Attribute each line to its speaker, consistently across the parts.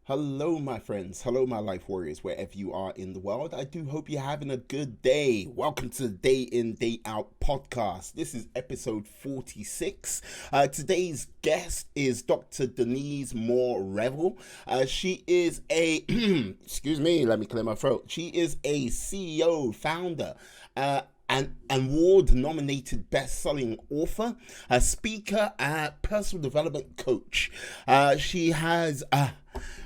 Speaker 1: Hello, my friends. Hello, my life warriors, wherever you are in the world. I do hope you're having a good day. Welcome to the Day In, Day Out podcast. This is episode 46. Today's guest is Dr. Denise Moore Revel. She is a, excuse me, let me clear my throat. She is a CEO, founder, an award nominated best selling author, a speaker, a personal development coach. She has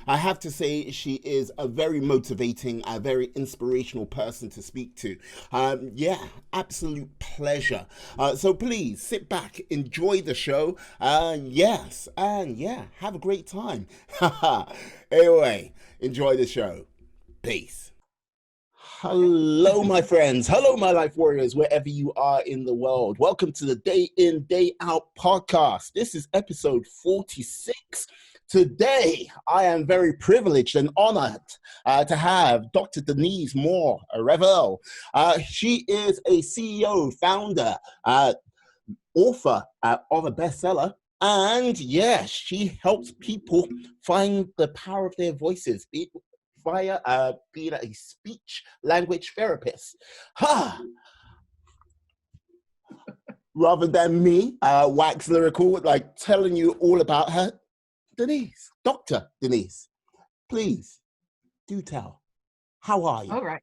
Speaker 1: I have to say, she is a very motivating, a very inspirational person to speak to. Yeah, absolute pleasure. So please sit back, enjoy the show. Yes, and yeah, have a great time. Anyway, enjoy the show. Peace.
Speaker 2: Okay.
Speaker 1: Hello, my friends. Hello, my life warriors, wherever you are in the world. Welcome to the Day In, Day Out podcast. This is episode 46. Today, I am very privileged and honored to have Dr. Denise Moore Revel. She is a CEO, founder, author of a bestseller. And yes, she helps people find the power of their voices, via being a speech language therapist. Ha! Rather than me, wax lyrical, like telling you all about her. Denise, Dr. Denise, please do tell. How are you?
Speaker 2: All right.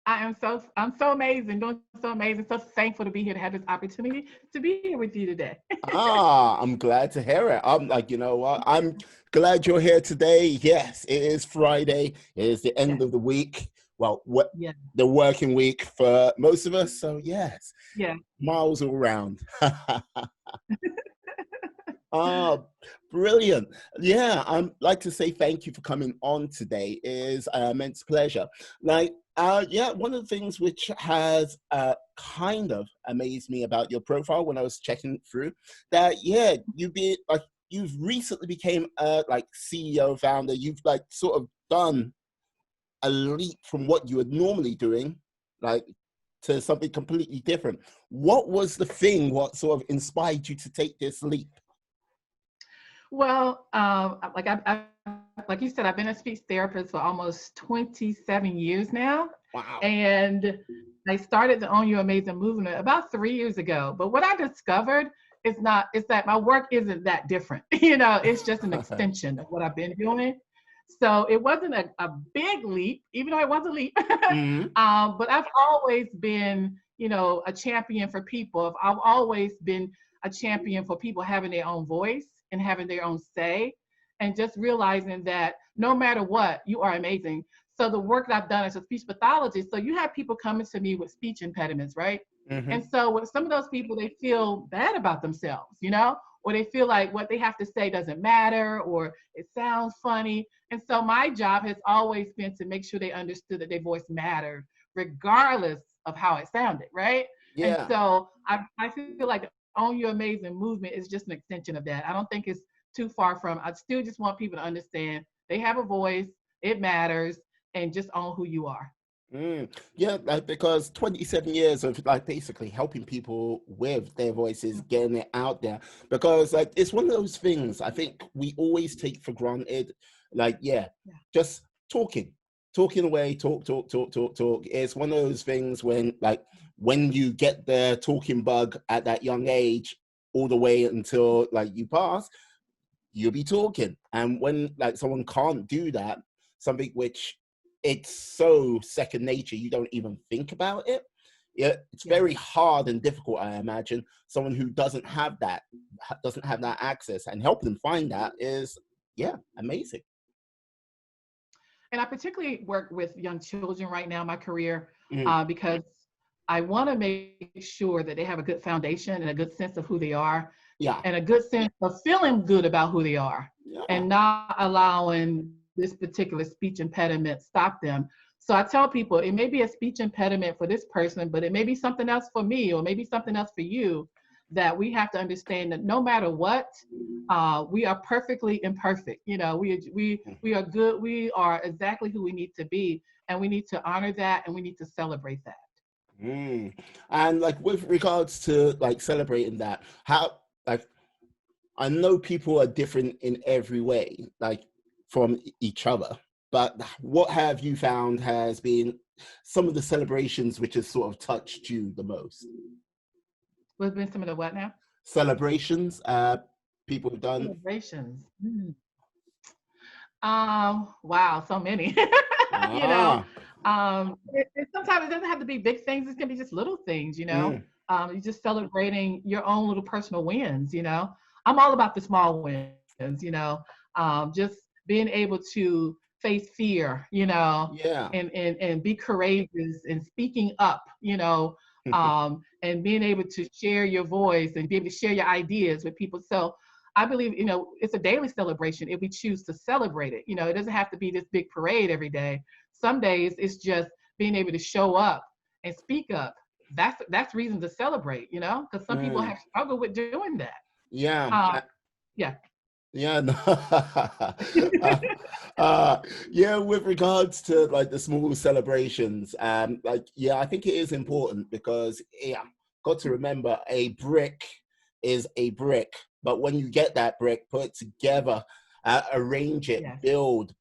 Speaker 2: I'm so amazing, doing so amazing, so thankful to be here to have this opportunity to be here with you today.
Speaker 1: I'm glad to hear it. I'm like, you know what? I'm glad you're here today. Yes, it is Friday. It is the end
Speaker 2: Yes,
Speaker 1: of the week. Well, what
Speaker 2: yes,
Speaker 1: the working week for most of us. So yes,
Speaker 2: yes.
Speaker 1: miles all round. Oh, brilliant. Yeah, I'd like to say thank you for coming on today. It is an immense pleasure. Yeah, one of the things which has kind of amazed me about your profile when I was checking through that, yeah, you've recently became a like CEO founder. You've like sort of done a leap from what you were normally doing, like to something completely different. What was the thing? What sort of inspired you to take this leap?
Speaker 2: Well, like you said, I've been a speech therapist for almost 27 years now,
Speaker 1: Wow.
Speaker 2: and I started the Own Your Amazing movement about 3 years ago. But what I discovered is that my work isn't that different. It's just an extension of what I've been doing. So it wasn't a big leap, even though it was a leap.
Speaker 1: Mhm.
Speaker 2: But I've always been, a champion for people. I've always been a champion for people having their own voice and having their own say, and just realizing that no matter what, you are amazing. So the work that I've done as a speech pathologist, so you have people coming to me with speech impediments, right? And
Speaker 1: Mhm.
Speaker 2: so with some of those people, they feel bad about themselves, or they feel like what they have to say doesn't matter or it sounds funny. And so my job has always been to make sure they understood that their voice mattered, regardless of how it sounded, right? And
Speaker 1: Yeah.
Speaker 2: so I feel like the Own Your Amazing movement is just an extension of that. I don't think it's too far from. I still just want people to understand they have a voice, it matters, and just own who you are.
Speaker 1: Mm. Yeah, like because 27 years of like basically helping people with their voices, getting it out there. Because like it's one of those things I think we always take for granted. Like, yeah,
Speaker 2: Yeah.
Speaker 1: just talking, talking away, talk, talk, talk, talk, talk. It's one of those things when you get the talking bug at that young age, all the way until like you pass, you'll be talking. And when like someone can't do that, something which it's so second nature, you don't even think about it. Yeah, it's
Speaker 2: Yeah.
Speaker 1: very hard and difficult, I imagine. Someone who doesn't have that access, and helping them find that is, yeah, amazing.
Speaker 2: And I particularly work with young children right now in my career
Speaker 1: Mm,
Speaker 2: because I want to make sure that they have a good foundation and a good sense of who they are
Speaker 1: yeah,
Speaker 2: and a good sense of feeling good about who they are
Speaker 1: yeah.
Speaker 2: and not allowing this particular speech impediment stop them. So I tell people it may be a speech impediment for this person, but it may be something else for me or maybe something else for you, that we have to understand that no matter what, we are perfectly imperfect. We are good. We are exactly who we need to be, and we need to honor that, and we need to celebrate that.
Speaker 1: Mm. And like with regards to like celebrating that, how like I know people are different in every way. Like from each other. But what have you found has been some of the celebrations which has sort of touched you the most?
Speaker 2: What's been some of the what now?
Speaker 1: Celebrations, people have done.
Speaker 2: Celebrations. Wow, so many. you know,
Speaker 1: Ah,
Speaker 2: sometimes it doesn't have to be big things. It can be just little things.
Speaker 1: mm,
Speaker 2: You're just celebrating your own little personal wins. I'm all about the small wins. Just being able to face fear.
Speaker 1: yeah.
Speaker 2: And be courageous and speaking up. And being able to share your voice and be able to share your ideas with people. So I believe, it's a daily celebration if we choose to celebrate it. It doesn't have to be this big parade every day. Some days it's just being able to show up and speak up. That's reason to celebrate, because some people
Speaker 1: Mm,
Speaker 2: have struggled with doing that.
Speaker 1: yeah.
Speaker 2: Yeah.
Speaker 1: Yeah, no. uh, yeah, with regards to like the small celebrations, like yeah, I think it is important because yeah, got to remember a brick is a brick, but when you get that brick, put it together, arrange it,
Speaker 2: Yes.
Speaker 1: build.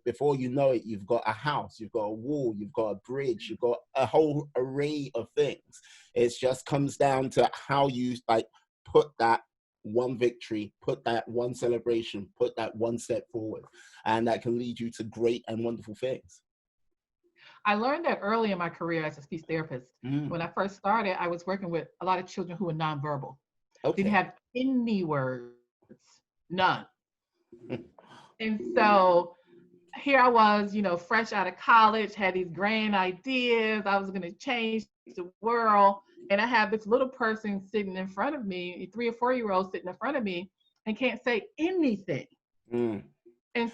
Speaker 1: Before you know it, you've got a house, you've got a wall, you've got a bridge, you've got a whole array of things. It just comes down to how you like put that one victory, put that one celebration, put that one step forward, and that can lead you to great and wonderful things.
Speaker 2: I learned that early in my career as a speech therapist.
Speaker 1: Mm,
Speaker 2: When I first started, I was working with a lot of children who were nonverbal, didn't
Speaker 1: okay.
Speaker 2: have any words, none. And so here I was, fresh out of college, had these grand ideas. I was going to change the world. And I have this little person sitting in front of me, a 3 or 4 year old sitting in front of me, and can't say anything.
Speaker 1: Mm.
Speaker 2: And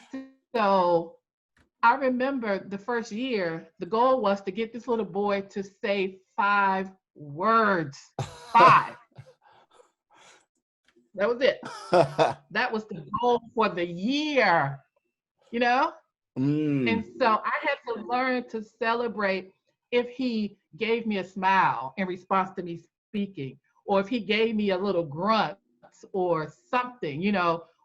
Speaker 2: so I remember the first year, the goal was to get this little boy to say 5 words. 5. That was it. That was the goal for the year, you know?
Speaker 1: Mm.
Speaker 2: And so I had to learn to celebrate if he gave me a smile in response to me speaking, or if he gave me a little grunt or something,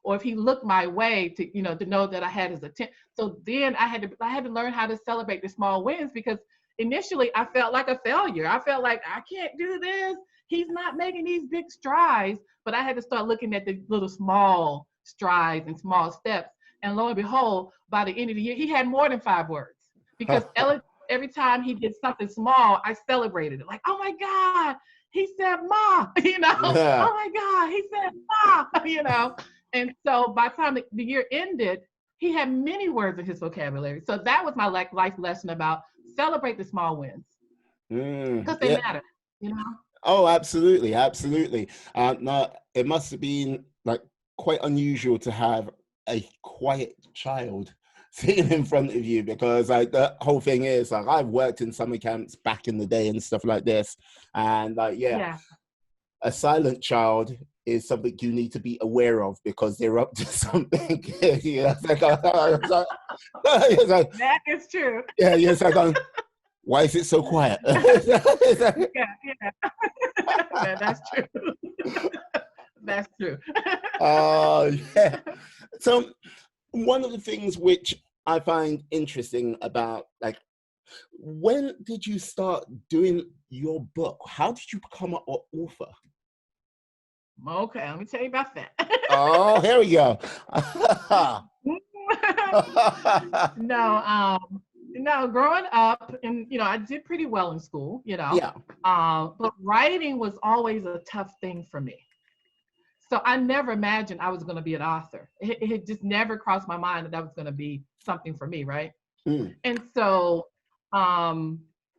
Speaker 2: or if he looked my way to know that I had his attention. So then I had to learn how to celebrate the small wins, because initially I felt like a failure. I felt like I can't do this. He's not making these big strides, but I had to start looking at the little small strides and small steps. And lo and behold, by the end of the year, he had more than 5 words, because every time he did something small, I celebrated it. Like, oh my God, he said ma,
Speaker 1: Yeah.
Speaker 2: oh my God, he said ma. And so by the time the year ended, he had many words in his vocabulary. So that was my life lesson about celebrate the small wins,
Speaker 1: Mm.
Speaker 2: because they
Speaker 1: Yeah.
Speaker 2: matter, you know?
Speaker 1: Oh, absolutely, absolutely. No, it must have been like quite unusual to have a quiet child sitting in front of you, because like the whole thing is like I've worked in summer camps back in the day and stuff like this, and like yeah,
Speaker 2: Yeah.
Speaker 1: a silent child is something you need to be aware of because they're up to something. Yeah, it's like,
Speaker 2: That is true.
Speaker 1: yeah, it's like why is it so quiet? It's like,
Speaker 2: Yeah, yeah. That's true. That's true.
Speaker 1: yeah. So one of the things which I find interesting about like when did you start doing your book? How did you become an author?
Speaker 2: Okay, let me tell you about that.
Speaker 1: Oh, here we go.
Speaker 2: No, no, growing up, and I did pretty well in school,
Speaker 1: Yeah.
Speaker 2: but writing was always a tough thing for me. So I never imagined I was going to be an author. It just never crossed my mind that was going to be something for me, right?
Speaker 1: Mm.
Speaker 2: And so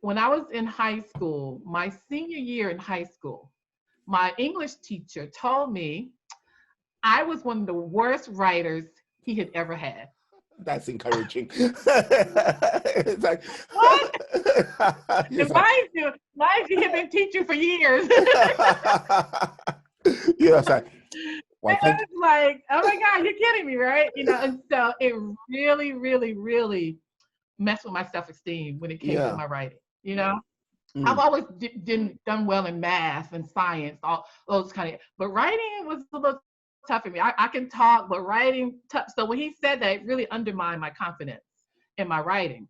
Speaker 2: when I was in high school, my senior year in high school, my English teacher told me I was one of the worst writers he had ever had.
Speaker 1: That's encouraging. It's like,
Speaker 2: What?
Speaker 1: it's
Speaker 2: And
Speaker 1: like,
Speaker 2: mind you, he had been teaching for years.
Speaker 1: yeah, it's like, why,
Speaker 2: And I was like, oh my God, you're kidding me, right? And so it really, really, really messed with my self-esteem when it came to
Speaker 1: yeah.
Speaker 2: my writing. I've
Speaker 1: Mm.
Speaker 2: always done well in math and science, all those kind of, but writing was a little tough for me. I can talk, but writing tough. So when he said that, it really undermined my confidence in my writing.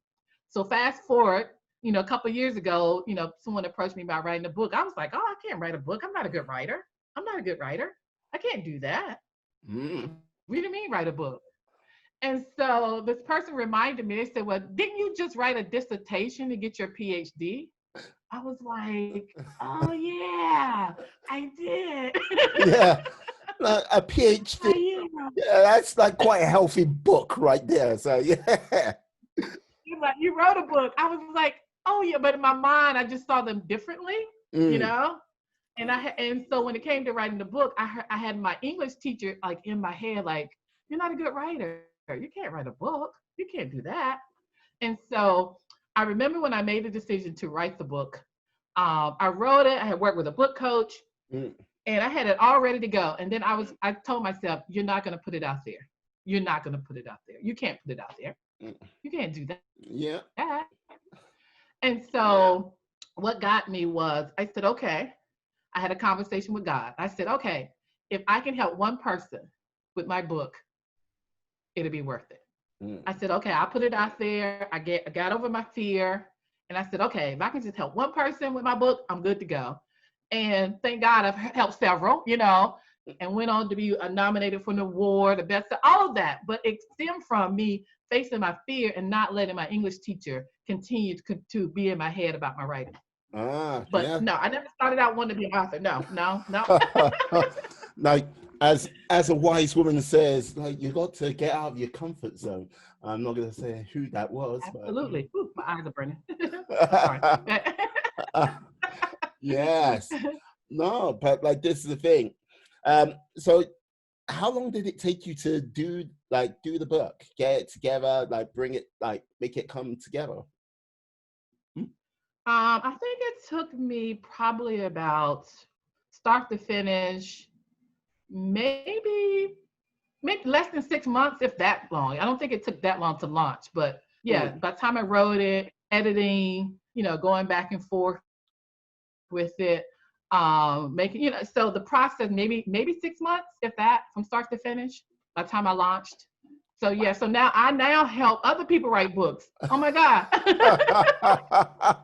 Speaker 2: So fast forward, a couple of years ago, someone approached me about writing a book. I was like, oh, I can't write a book. I'm not a good writer. I'm not a good writer. I can't do that.
Speaker 1: Mm.
Speaker 2: What do you mean write a book? And so this person reminded me, they said, well, didn't you just write a dissertation to get your PhD? I was like, oh yeah, I did.
Speaker 1: Yeah, like a PhD.
Speaker 2: Yeah.
Speaker 1: Yeah, that's like quite a healthy book right there. So yeah.
Speaker 2: He's like, you wrote a book. I was like, oh yeah, but in my mind, I just saw them differently, you
Speaker 1: Mm.
Speaker 2: know. And so when it came to writing the book, I had my English teacher like in my head, like, you're not a good writer. You can't write a book. You can't do that. And so I remember when I made the decision to write the book. I wrote it. I had worked with a book coach,
Speaker 1: Mm.
Speaker 2: and I had it all ready to go. And then I told myself, you're not going to put it out there. You're not going to put it out there. You can't put it out there.
Speaker 1: Mm.
Speaker 2: You can't do that.
Speaker 1: Yeah.
Speaker 2: And so what got me was I said, okay, I had a conversation with God. I said, okay, if I can help one person with my book, it'll be worth it.
Speaker 1: Mm.
Speaker 2: I said, okay, I'll put it out there. I got over my fear. And I said, okay, if I can just help one person with my book, I'm good to go. And thank God I've helped several, and went on to be nominated for an award, the best, all of that. But it stemmed from me facing my fear and not letting my English teacher continue to be in my head about my writing. But
Speaker 1: Yeah.
Speaker 2: no, I never started out wanting to be an author. No, no, no.
Speaker 1: Like as a wise woman says, like you got to get out of your comfort zone. I'm not gonna say who that was,
Speaker 2: Absolutely. Ooh, my eyes are burning. Sorry.
Speaker 1: but yes. No, but like this is the thing. So how long did it take you to do the book, get it together, like bring it, like make it come together? Mm.
Speaker 2: I think it took me probably about start to finish, maybe less than 6 months, if that long. I don't think it took that long to launch, but yeah,
Speaker 1: Mm.
Speaker 2: by the time I wrote it, editing, going back and forth with it, making, so the process maybe 6 months, if that, from start to finish, by the time I launched. So yeah, so now I help other people write books. Oh my God. I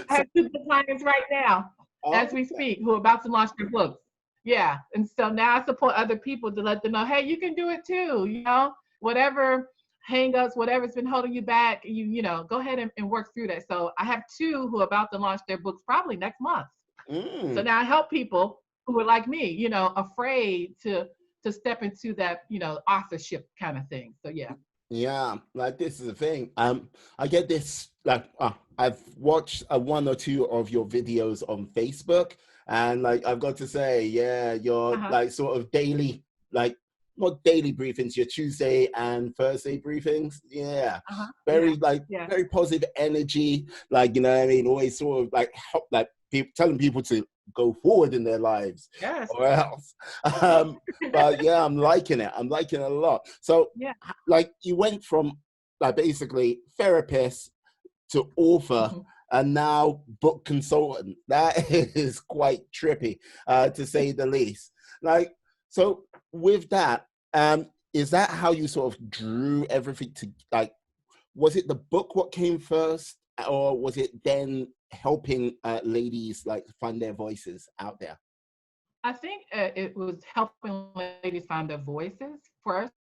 Speaker 1: So,
Speaker 2: have two clients right now as
Speaker 1: oh,
Speaker 2: we speak who are about to launch their books. Yeah. And so now I support other people to let them know, hey, you can do it too. Whatever hangups, whatever's been holding you back, go ahead and work through that. So I have two who are about to launch their books probably next month. So
Speaker 1: mm.
Speaker 2: now I help people who are like me, afraid to step into that, authorship kind of thing. So yeah.
Speaker 1: Yeah, like this is the thing. I get this like I've watched one or two of your videos on Facebook, and like I've got to say, yeah, your
Speaker 2: Uh-huh.
Speaker 1: like sort of daily, like not daily briefings, your Tuesday and Thursday briefings. Yeah,
Speaker 2: Uh-huh. Yeah.
Speaker 1: very like
Speaker 2: Yeah.
Speaker 1: very positive energy. Like you know what I mean, always sort of like help like people telling people to go forward in their lives
Speaker 2: Yes.
Speaker 1: or else. Um, but yeah, I'm liking it. I'm liking it a lot. So
Speaker 2: Yeah.
Speaker 1: like you went from like basically therapist to author
Speaker 2: Mhm.
Speaker 1: and now book consultant. That is quite trippy, to say the least. Like, so with that, is that how you sort of drew everything to like? Was it the book what came first, or was it then helping ladies like find their voices out there?
Speaker 2: I think it was helping ladies find their voices first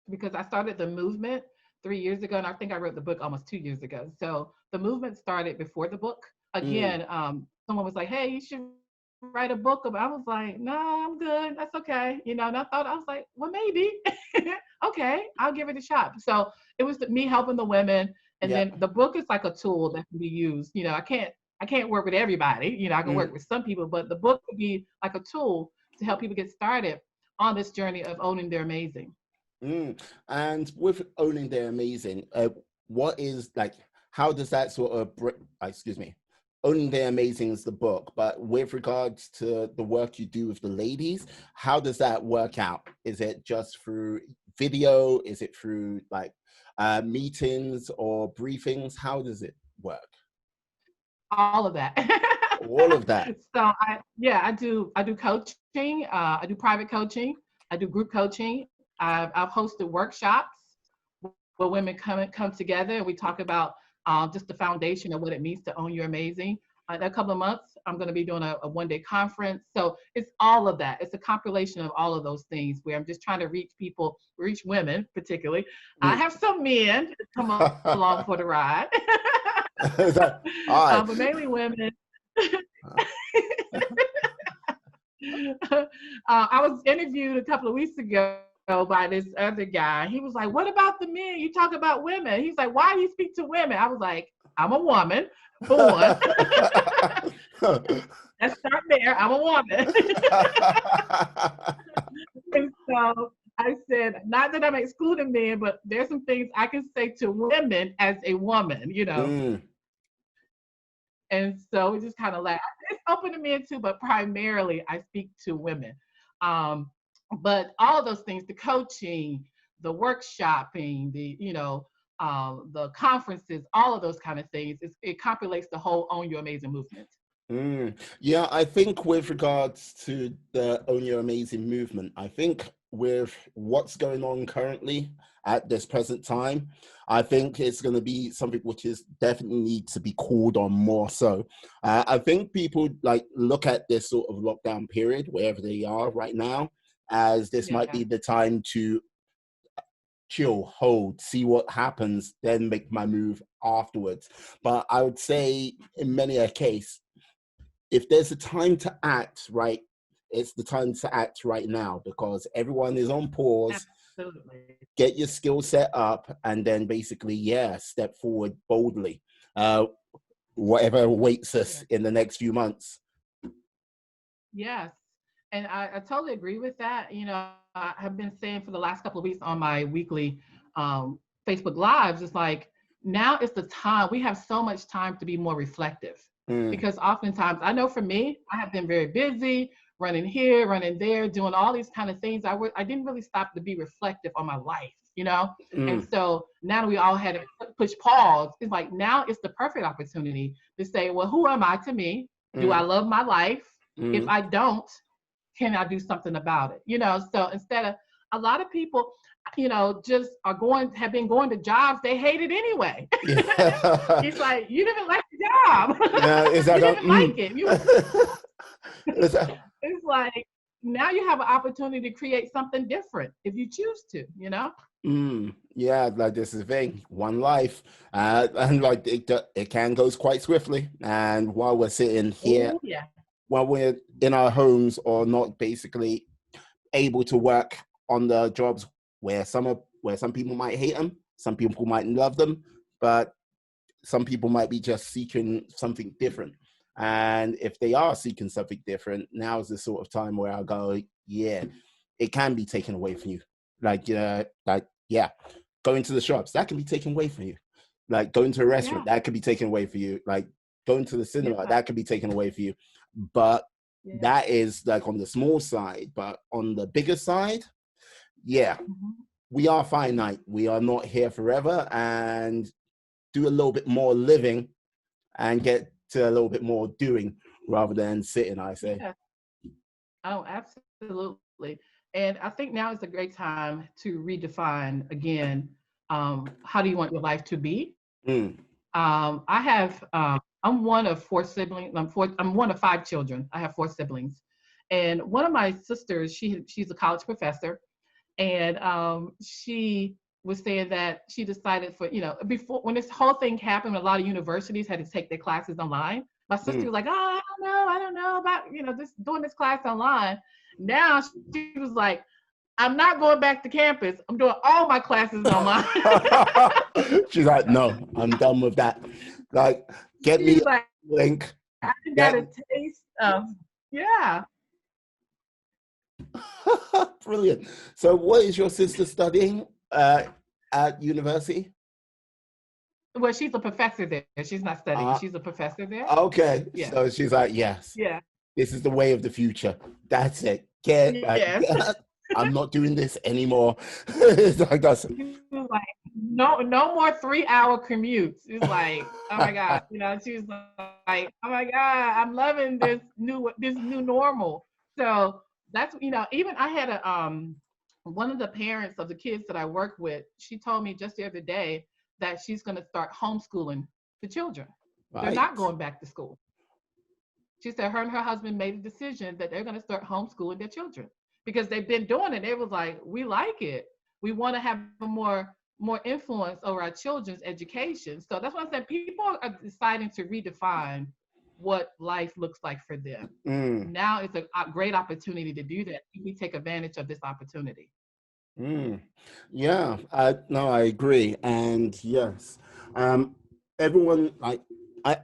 Speaker 2: because I started the movement 3 years ago, and I think I wrote the book almost 2 years ago. So the movement started before the book.
Speaker 1: Mm,
Speaker 2: Again, someone was like, "Hey, you should write a book." About. I was like, "No, I'm good. That's okay." And I was like, "Well, maybe. Okay, I'll give it a shot." So it was me helping the women, and
Speaker 1: yeah.
Speaker 2: then the book is like a tool that can be used. I can't work with everybody. I can
Speaker 1: Mm.
Speaker 2: work with some people, but the book could be like a tool to help people get started on this journey of owning their amazing.
Speaker 1: Mm. And with owning their amazing, what is like, how does that sort of, excuse me, owning their amazing is the book, but with regards to the work you do with the ladies, how does that work out? Is it just through video? Is it through like meetings or briefings? How does it work?
Speaker 2: All of that.
Speaker 1: All of that.
Speaker 2: So I do coaching. I do private coaching. I do group coaching. I've hosted workshops where women come together and we talk about just the foundation of what it means to own your amazing. In a couple of months, I'm going to be doing a one-day conference. So it's all of that. It's a compilation of all of those things where I'm just trying to reach people, reach women particularly. I
Speaker 1: Mm.
Speaker 2: have some men that come along for the ride,
Speaker 1: Is that, all right.
Speaker 2: but mainly women. I was interviewed a couple of weeks ago by this other guy. He was like, "What about the men? You talk about women." He's like, "Why do you speak to women?" I was like, "I'm a woman, for one." Let's start there. I'm a woman. And so I said, not that I'm excluding men, but there's some things I can say to women as a woman, you know.
Speaker 1: Mm.
Speaker 2: And so we just kind of laugh. It's open to men too, but primarily I speak to women. Um, but all of those things, the coaching, the workshopping, the conferences, all of those kind of things, it compilates the whole Own Your Amazing movement.
Speaker 1: Mm. Yeah, I think with regards to the Own Your Amazing movement, I think with what's going on currently at this present time, I think it's going to be something which is definitely needs to be called on more so. I think people like look at this sort of lockdown period, wherever they are right now, as this might
Speaker 2: Yeah.
Speaker 1: be the time to chill, hold, see what happens, then make my move afterwards. But I would say in many a case, if there's a time to act, right, it's the time to act right now because everyone is on pause.
Speaker 2: Absolutely.
Speaker 1: Get your skill set up and then basically, yeah, step forward boldly. Whatever awaits us in the next few months.
Speaker 2: Yes. And I totally agree with that. You know, I have been saying for the last couple of weeks on my weekly um, Facebook Lives, it's like now is the time. We have so much time to be more reflective
Speaker 1: Mm,
Speaker 2: because oftentimes, I know for me, I have been very busy, running here, running there, doing all these kind of things. I didn't really stop to be reflective on my life, you know? And
Speaker 1: mm,
Speaker 2: so now that we all had to push pause, it's like now it's the perfect opportunity to say, well, who am I to me? Do I
Speaker 1: mm,
Speaker 2: love my life? If
Speaker 1: mm.
Speaker 2: I don't, can I do something about it? You know, so instead of a lot of people, you know, just have been going to jobs they hated anyway.
Speaker 1: Yeah.
Speaker 2: It's like you didn't like the job.
Speaker 1: Yeah, is
Speaker 2: You
Speaker 1: that a,
Speaker 2: didn't like it.
Speaker 1: is that,
Speaker 2: It's like now you have an opportunity to create something different if you choose to, you know?
Speaker 1: yeah, like this is the thing, one life, and like it can goes quite swiftly. And while we're sitting here,
Speaker 2: Oh yeah.
Speaker 1: while we're in our homes or not basically able to work on the jobs where some people might hate them, some people might love them, but some people might be just seeking something different. And if they are seeking something different, now is the sort of time where I go, yeah, it can be taken away from you. Yeah, going to the shops, that can be taken away from you. Like going to a restaurant,
Speaker 2: Yeah.
Speaker 1: that could be taken away from you. Like going to the cinema,
Speaker 2: Yeah.
Speaker 1: that could be taken away from you. But
Speaker 2: Yeah.
Speaker 1: that is like on the small side. But on the bigger side, yeah,
Speaker 2: Mhm.
Speaker 1: we are finite. We are not here forever. And do a little bit more living and get to a little bit more doing rather than sitting, I say.
Speaker 2: Yeah. Oh, absolutely. And I think now is a great time to redefine again, how do you want your life to be?
Speaker 1: Mm,
Speaker 2: I'm one of four siblings. I'm one of five children. I have four siblings. And one of my sisters, she's a college professor. And she was saying that she decided for, you know, before when this whole thing happened, a lot of universities had to take their classes online. My sister
Speaker 1: mm.
Speaker 2: was like, oh, I don't know about, you know, just doing this class online. Now she was like, I'm not going back to campus. I'm doing all my classes online.
Speaker 1: She's like, no, I'm done with that. Like, get me
Speaker 2: She's
Speaker 1: a
Speaker 2: like,
Speaker 1: link.
Speaker 2: I got
Speaker 1: Get
Speaker 2: a taste of, yeah.
Speaker 1: brilliant. So, what is your sister studying at university?
Speaker 2: Well, she's a professor there. She's not studying.
Speaker 1: Uh,
Speaker 2: She's a professor there.
Speaker 1: okay.
Speaker 2: Yeah.
Speaker 1: So she's like, yes,
Speaker 2: Yeah.
Speaker 1: this is the way of the future. That's it. Get back.
Speaker 2: Yes.
Speaker 1: I'm not doing this anymore. It's like that's.
Speaker 2: She was like, no more 3-hour commutes. It's like, oh my God, you know, she was like, oh my God, I'm loving this new normal. So that's, you know, even I had one of the parents of the kids that I work with, she told me just the other day that she's going to start homeschooling the children. They're
Speaker 1: Right.
Speaker 2: not going back to school. She said her and her husband made a decision that they're going to start homeschooling their children because they've been doing it. They was like, we like it. We want to have a more influence over our children's education. So that's what I said. People are deciding to redefine what life looks like for them.
Speaker 1: Mm,
Speaker 2: Now it's a great opportunity to do that. We take advantage of this opportunity.
Speaker 1: mm. Yeah, no, I agree. And yes, um, everyone,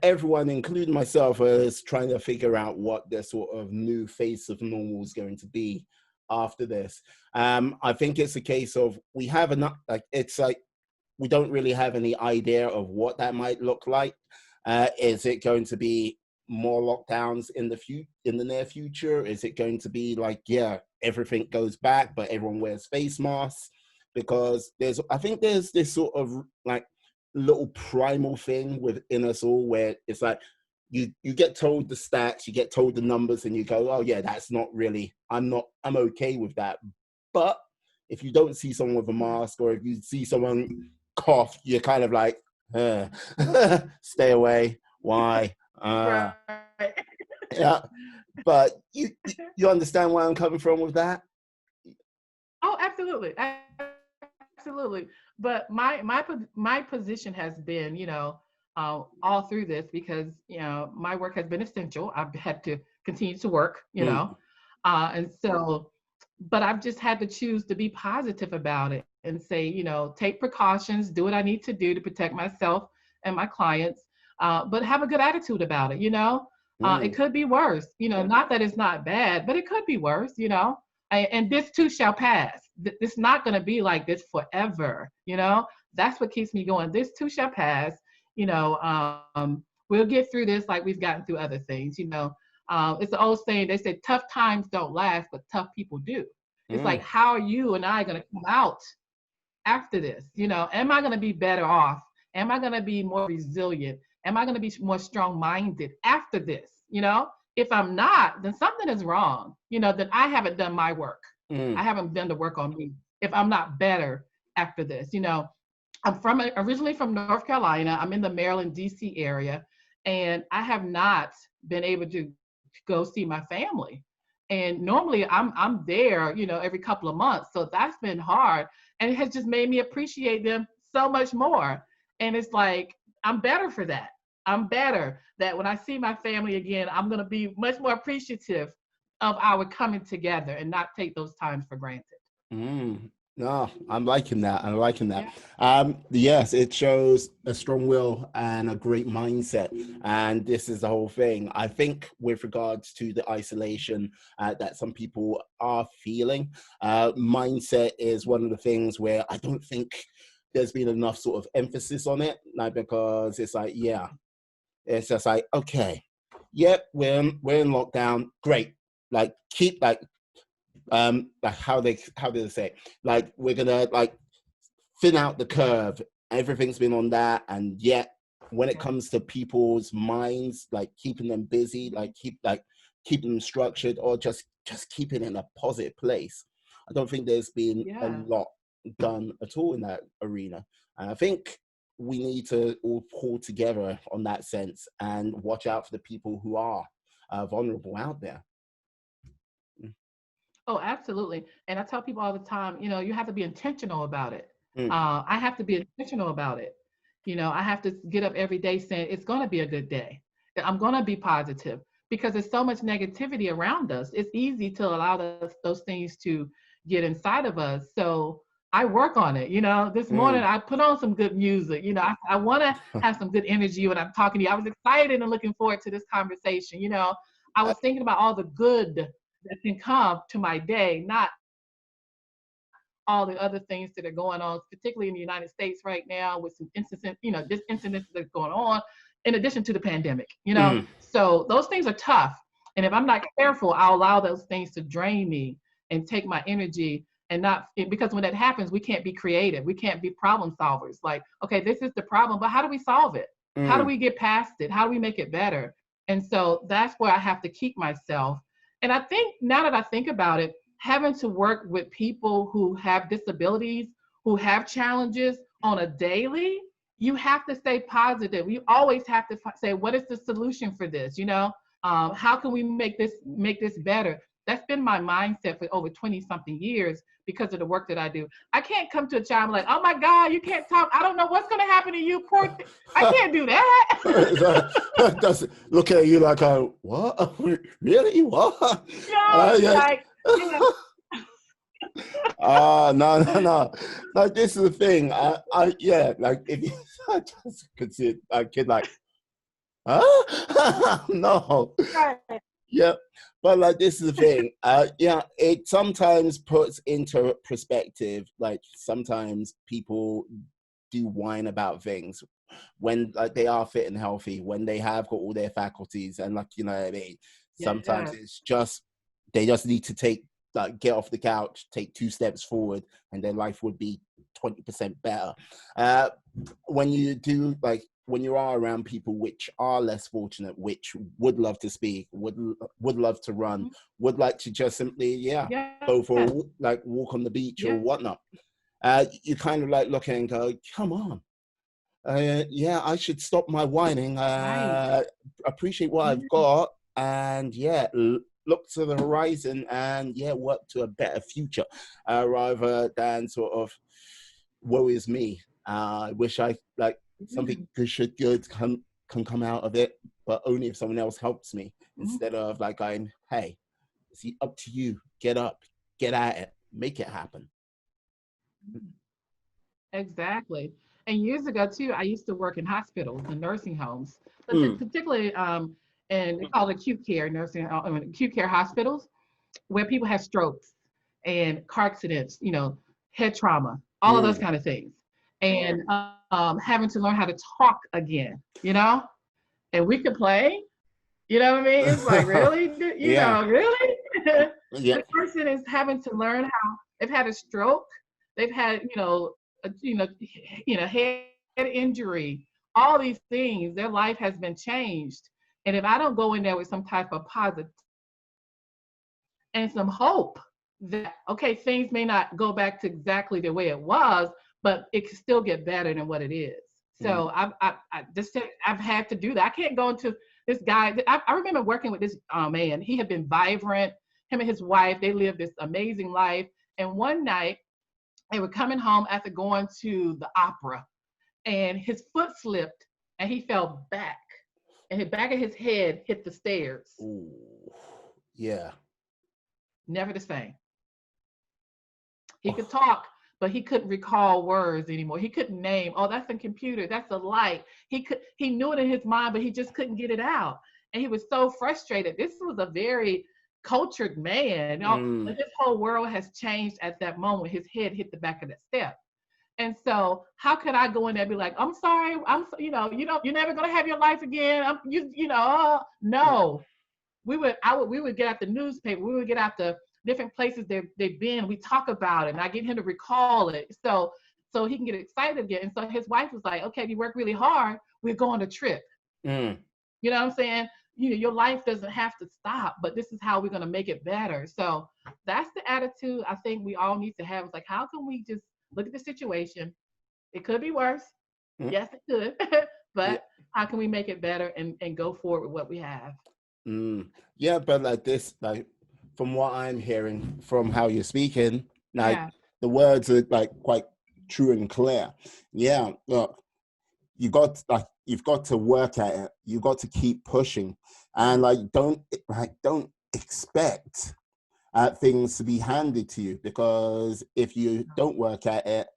Speaker 1: everyone, including myself, is trying to figure out what the sort of new face of normal is going to be after this. I think it's a case of we have enough, like, it's like we don't really have any idea of what that might look like. Is it going to be more lockdowns in the near future? Is it going to be like, yeah, everything goes back, but everyone wears face masks? Because I think there's this sort of like little primal thing within us all where it's like you get told the stats, you get told the numbers, and you go, oh yeah, that's not really. I'm okay with that. But if you don't see someone with a mask, or if you see someone cough, you're kind of like, stay away. Why?
Speaker 2: Right.
Speaker 1: Yeah. But you understand where I'm coming from with that?
Speaker 2: Oh, absolutely. Absolutely. But my position has been, you know, all through this because, you know, my work has been essential. I've had to continue to work, you
Speaker 1: Mm,
Speaker 2: know, and so, but I've just had to choose to be positive about it and say, you know, take precautions, do what I need to do to protect myself and my clients, but have a good attitude about it, you know. It
Speaker 1: mm,
Speaker 2: could be worse, you know, not that it's not bad, but it could be worse, you know. And this too shall pass. It's not going to be like this forever, you know. That's what keeps me going. This too shall pass, you know. We'll get through this like we've gotten through other things, you know. It's the old saying, they say tough times don't last, but tough people do. It's like,
Speaker 1: mm,
Speaker 2: how are you and I going to come out after this? You know, am I going to be better off? Am I going to be more resilient? Am I going to be more strong minded after this? You know, if I'm not, then something is wrong. You know, then I haven't done my work. I
Speaker 1: mm.
Speaker 2: haven't done the work on me. If I'm not better after this, you know, I'm originally from North Carolina. I'm in the Maryland, D.C. area, and I have not been able to go see my family. And normally I'm there, you know, every couple of months. So that's been hard, and it has just made me appreciate them so much more. And it's like I'm better for that. I'm better that when I see my family again, I'm going to be much more appreciative of our coming together and not take those times for granted.
Speaker 1: Mm. No, I'm liking that. I'm liking that.
Speaker 2: Yeah.
Speaker 1: Yes, it shows a strong will and a great mindset. And this is the whole thing. I think with regards to the isolation that some people are feeling, mindset is one of the things where I don't think there's been enough sort of emphasis on it. Like, because it's like, yeah, it's just like, okay, yep, we're in lockdown. Great. Like, keep like how do they say it? Like, we're gonna like thin out the curve. Everything's been on that, and yet when it comes to people's minds, like keeping them busy, keeping them structured, or just keeping it in a positive place, I don't think there's been a
Speaker 2: Yeah.
Speaker 1: lot done at all in that arena. And I think we need to all pull together on that sense and watch out for the people who are vulnerable out there.
Speaker 2: Oh, absolutely. And I tell people all the time, you know, you have to be intentional about it.
Speaker 1: Mm,
Speaker 2: I have to be intentional about it. You know, I have to get up every day saying it's going to be a good day. I'm going to be positive because there's so much negativity around us. It's easy to allow those things to get inside of us. So I work on it. You know, this morning
Speaker 1: mm,
Speaker 2: I put on some good music. You know, I want to have some good energy when I'm talking to you. I was excited and looking forward to this conversation. You know, I
Speaker 1: uh,
Speaker 2: was thinking about all the good that can come to my day, not all the other things that are going on, particularly in the United States right now with some incidents, you know, this incidents that's going on, in addition to the pandemic, you know.
Speaker 1: mm.
Speaker 2: So those things are tough. And if I'm not careful, I'll allow those things to drain me and take my energy and not because when that happens, we can't be creative. We can't be problem solvers. Like, okay, this is the problem, but how do we solve it? How do
Speaker 1: Mm,
Speaker 2: we get past it? How do we make it better? And so that's where I have to keep myself. And I think now that I think about it, having to work with people who have disabilities, who have challenges on a daily, you have to stay positive. You always have to say, what is the solution for this? How can we make this better? That's been my mindset for over 20 something years because of the work that I do. I can't come to a child and be like, oh my God, you can't talk. I don't know what's going to happen to you. I can't do that.
Speaker 1: Does look at you like, what? Really? What? Yeah.
Speaker 2: Like, yeah.
Speaker 1: No. Like, this is the thing. Like, if you I just could see a kid like, huh? No.
Speaker 2: Right.
Speaker 1: Yeah, but like, this is the thing. It sometimes puts into perspective. Like, sometimes people do whine about things when, like, they are fit and healthy, when they have got all their faculties, and, like, you know what I mean. Sometimes
Speaker 2: Yeah.
Speaker 1: it's just they just need to get off the couch, take 2 steps forward, and their life would be 20% better. When you do, like, when you are around people which are less fortunate, which would love to speak, would love to run, would like to just simply, go for a walk on the beach or whatnot, you kind of like look and go, come on. I should stop my whining.
Speaker 2: Right.
Speaker 1: Appreciate what I've got, and look to the horizon, and work to a better future, rather than sort of, woe is me. I wish I something good can come out of it, but only if someone else helps me, instead of like going, hey, it's up to you. Get up, get at it, make it happen.
Speaker 2: Exactly. And years ago too, I used to work in hospitals and nursing homes, but particularly and they call it acute care acute care hospitals, where people have strokes and car accidents, head trauma, all of those kind of things, and having to learn how to talk again, and we complain, you know what I mean? It's like, really, really.
Speaker 1: Yeah.
Speaker 2: The person is having to learn how they've had a stroke, they've had, head injury, all these things. Their life has been changed, and if I don't go in there with some type of positive and some hope that, okay, things may not go back to exactly the way it was, but it can still get better than what it is. So I've had to do that. I can't go into this guy. I remember working with this man. He had been vibrant. Him and his wife, they lived this amazing life. And one night, they were coming home after going to the opera, and his foot slipped, and he fell back, and the back of his head hit the stairs.
Speaker 1: Ooh. Yeah.
Speaker 2: Never the same. He could talk, but he couldn't recall words anymore. He couldn't name, oh, that's a computer, that's a light. He knew it in his mind, but he just couldn't get it out. And he was so frustrated. This was a very cultured man. But his whole world has changed at that moment. His head hit the back of the step. And so how could I go in there and be like, I'm sorry, you're never gonna have your life again. No. We would get out the newspaper, we would get out the different places they've been. We talk about it, and I get him to recall it, so he can get excited again. And so his wife was like, okay, if you work really hard, we're going on a trip. You know what I'm saying? Your life doesn't have to stop, but this is how we're going to make it better. So that's the attitude I think we all need to have. It's like, how can we just look at the situation? It could be worse. Yes, it could. But how can we make it better and go forward with what we have?
Speaker 1: Yeah, but like this, like, from what I'm hearing from how you're speaking, like, the words are like quite true and clear. Yeah, look, you've got to work at it. You've got to keep pushing, and don't expect things to be handed to you, because if you don't work at it,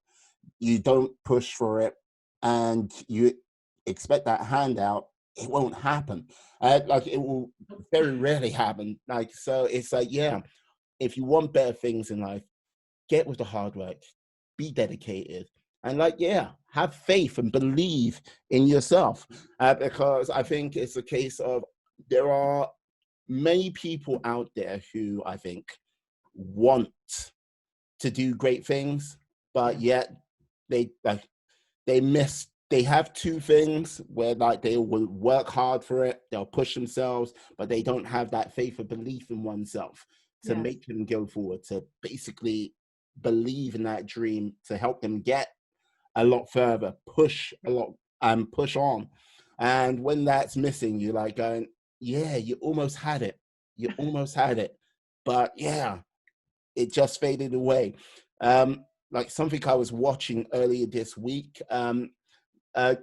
Speaker 1: you don't push for it, and you expect that handout, it won't happen. It will very rarely happen. So it's like, if you want better things in life, get with the hard work, be dedicated, and have faith and believe in yourself. Because I think it's a case of, there are many people out there who I think want to do great things, but yet they miss they have two things where like they will work hard for it, they'll push themselves, but they don't have that faith or belief in oneself to
Speaker 2: Yes.
Speaker 1: make them go forward, to basically believe in that dream, to help them get a lot further, push a lot and push on. And when that's missing, you're like going, yeah, you almost had it. You almost had it. But yeah, it just faded away. Like something I was watching earlier this week, uh,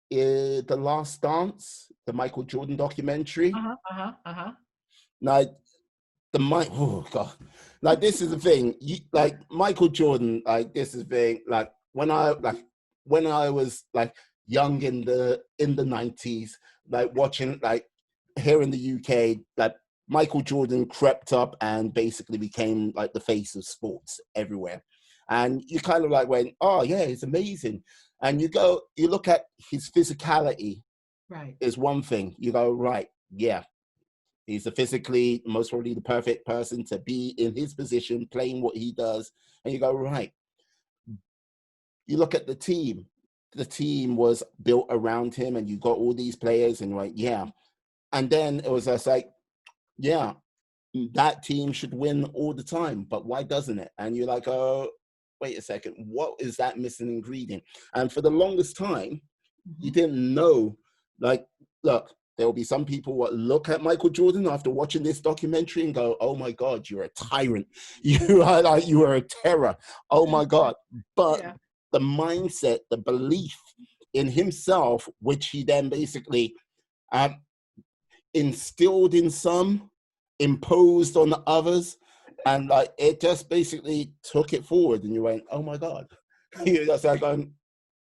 Speaker 1: The Last Dance, the Michael Jordan documentary.
Speaker 2: Uh-huh. Uh-huh. Uh-huh.
Speaker 1: Now, oh god, like this is the thing. Like Michael Jordan, like this is the thing. When I was like young in the 90s, like watching like here in the UK, like Michael Jordan crept up and basically became like the face of sports everywhere. And you kind of like went, oh yeah, it's amazing. And you look at his physicality
Speaker 2: Right.
Speaker 1: is one thing. You go, right, yeah, he's a physically most probably the perfect person to be in his position, playing what he does. And you go, right. You look at the team. The team was built around him, and you got all these players, and like, yeah. And then it was just like, yeah, that team should win all the time, but why doesn't it? And you're like, oh, wait a second, what is that missing ingredient? And for the longest time, you
Speaker 2: Mm-hmm.
Speaker 1: didn't know. Like, look, there will be some people what look at Michael Jordan after watching this documentary and go, "Oh my God, you're a tyrant. You are a terror. Oh my God!" But
Speaker 2: Yeah.
Speaker 1: the mindset, the belief in himself, which he then basically um, instilled in some, imposed on the others, and like it just basically took it forward. And you went, "Oh my God!" That's like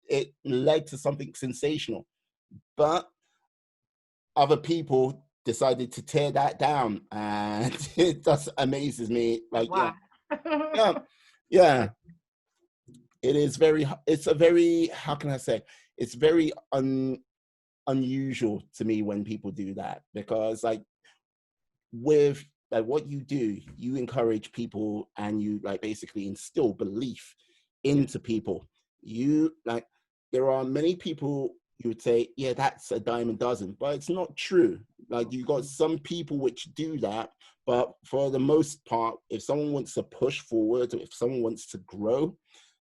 Speaker 1: it led to something sensational. But other people decided to tear that down, and it just amazes me.
Speaker 2: Like,
Speaker 1: Like, yeah,
Speaker 2: why?
Speaker 1: yeah, yeah. It is very. It's a very. How can I say? It's very unusual to me when people do that, because like with like what you do, you encourage people and you like basically instill belief
Speaker 2: Yeah.
Speaker 1: into people. You like there are many people you would say, yeah, that's a dime a dozen, but it's not true. Like you got some people which do that, but for the most part, if someone wants to push forward, or if someone wants to grow,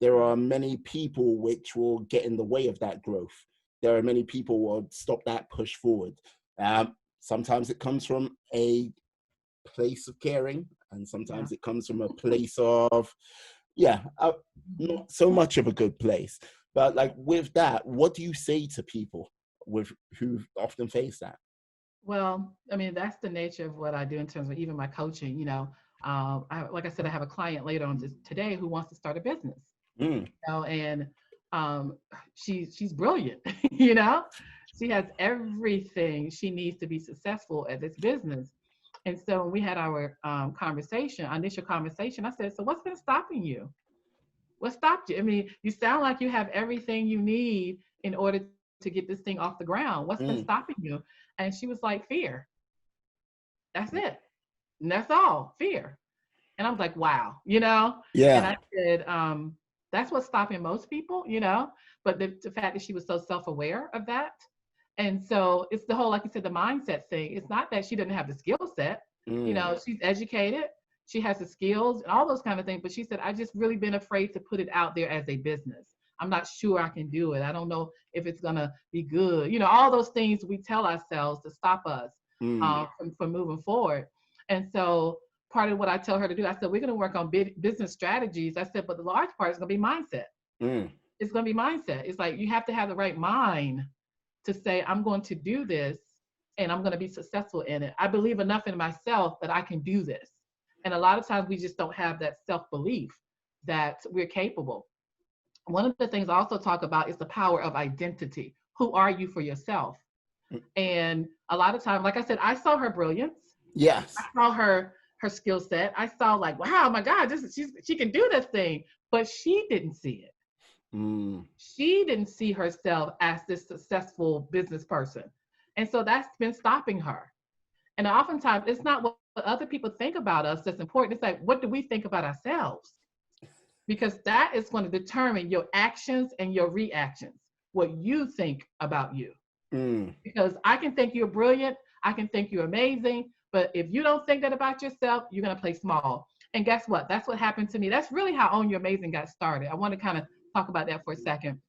Speaker 1: there are many people which will get in the way of that growth. There are many people who will stop that push forward. Sometimes it comes from a place of caring, and
Speaker 2: Yeah.
Speaker 1: sometimes it comes from a place of, yeah,
Speaker 2: Mhm.
Speaker 1: not so much of a good place. But like with that, what do you say to people with who often face that?
Speaker 2: Well, I mean, that's the nature of what I do in terms of even my coaching. Like I said, I have a client later on today who wants to start a business.
Speaker 1: Mm,
Speaker 2: And um, she's brilliant. You know, she has everything she needs to be successful at this business. And so when we had our initial conversation, I said, "So what's been stopping you? What stopped you? I mean, you sound like you have everything you need in order to get this thing off the ground. What's been
Speaker 1: mm,
Speaker 2: stopping you?" And she was like, "Fear. That's it. And that's all. Fear." And I was like, wow, And
Speaker 1: yeah.
Speaker 2: I said, that's what's stopping most people. But the fact that she was so self-aware of that. And so it's the whole, like you said, the mindset thing. It's not that she doesn't have the skill set.
Speaker 1: Mm,
Speaker 2: She's educated, she has the skills and all those kind of things. But she said, I just really been afraid to put it out there as a business. I'm not sure I can do it. I don't know if it's gonna be good. All those things we tell ourselves to stop us
Speaker 1: mm,
Speaker 2: from moving forward. And so part of what I tell her to do, I said, we're going to work on business strategies. I said, but the large part is going to be mindset.
Speaker 1: mm,
Speaker 2: It's going to be mindset. It's like you have to have the right mind to say, I'm going to do this and I'm going to be successful in it. I believe enough in myself that I can do this. And a lot of times we just don't have that self belief that we're capable. One of the things I also talk about is the power of identity. Who are you for yourself?
Speaker 1: mm.
Speaker 2: And a lot of times, like I said, I saw her brilliance. I
Speaker 1: Yes.
Speaker 2: saw her skill set. I saw like, wow, my God, she can do this thing. But she didn't see it.
Speaker 1: Mm,
Speaker 2: She didn't see herself as this successful business person. And so that's been stopping her. And oftentimes it's not what other people think about us that's important. It's like, what do we think about ourselves? Because that is going to determine your actions and your reactions. what you think about you.
Speaker 1: Mm.
Speaker 2: Because I can think you're brilliant, I can think you're amazing, but if you don't think that about yourself, you're going to play small. And guess what? That's what happened to me. That's really how Own Your Amazing got started. I want to kind of talk about that for a second.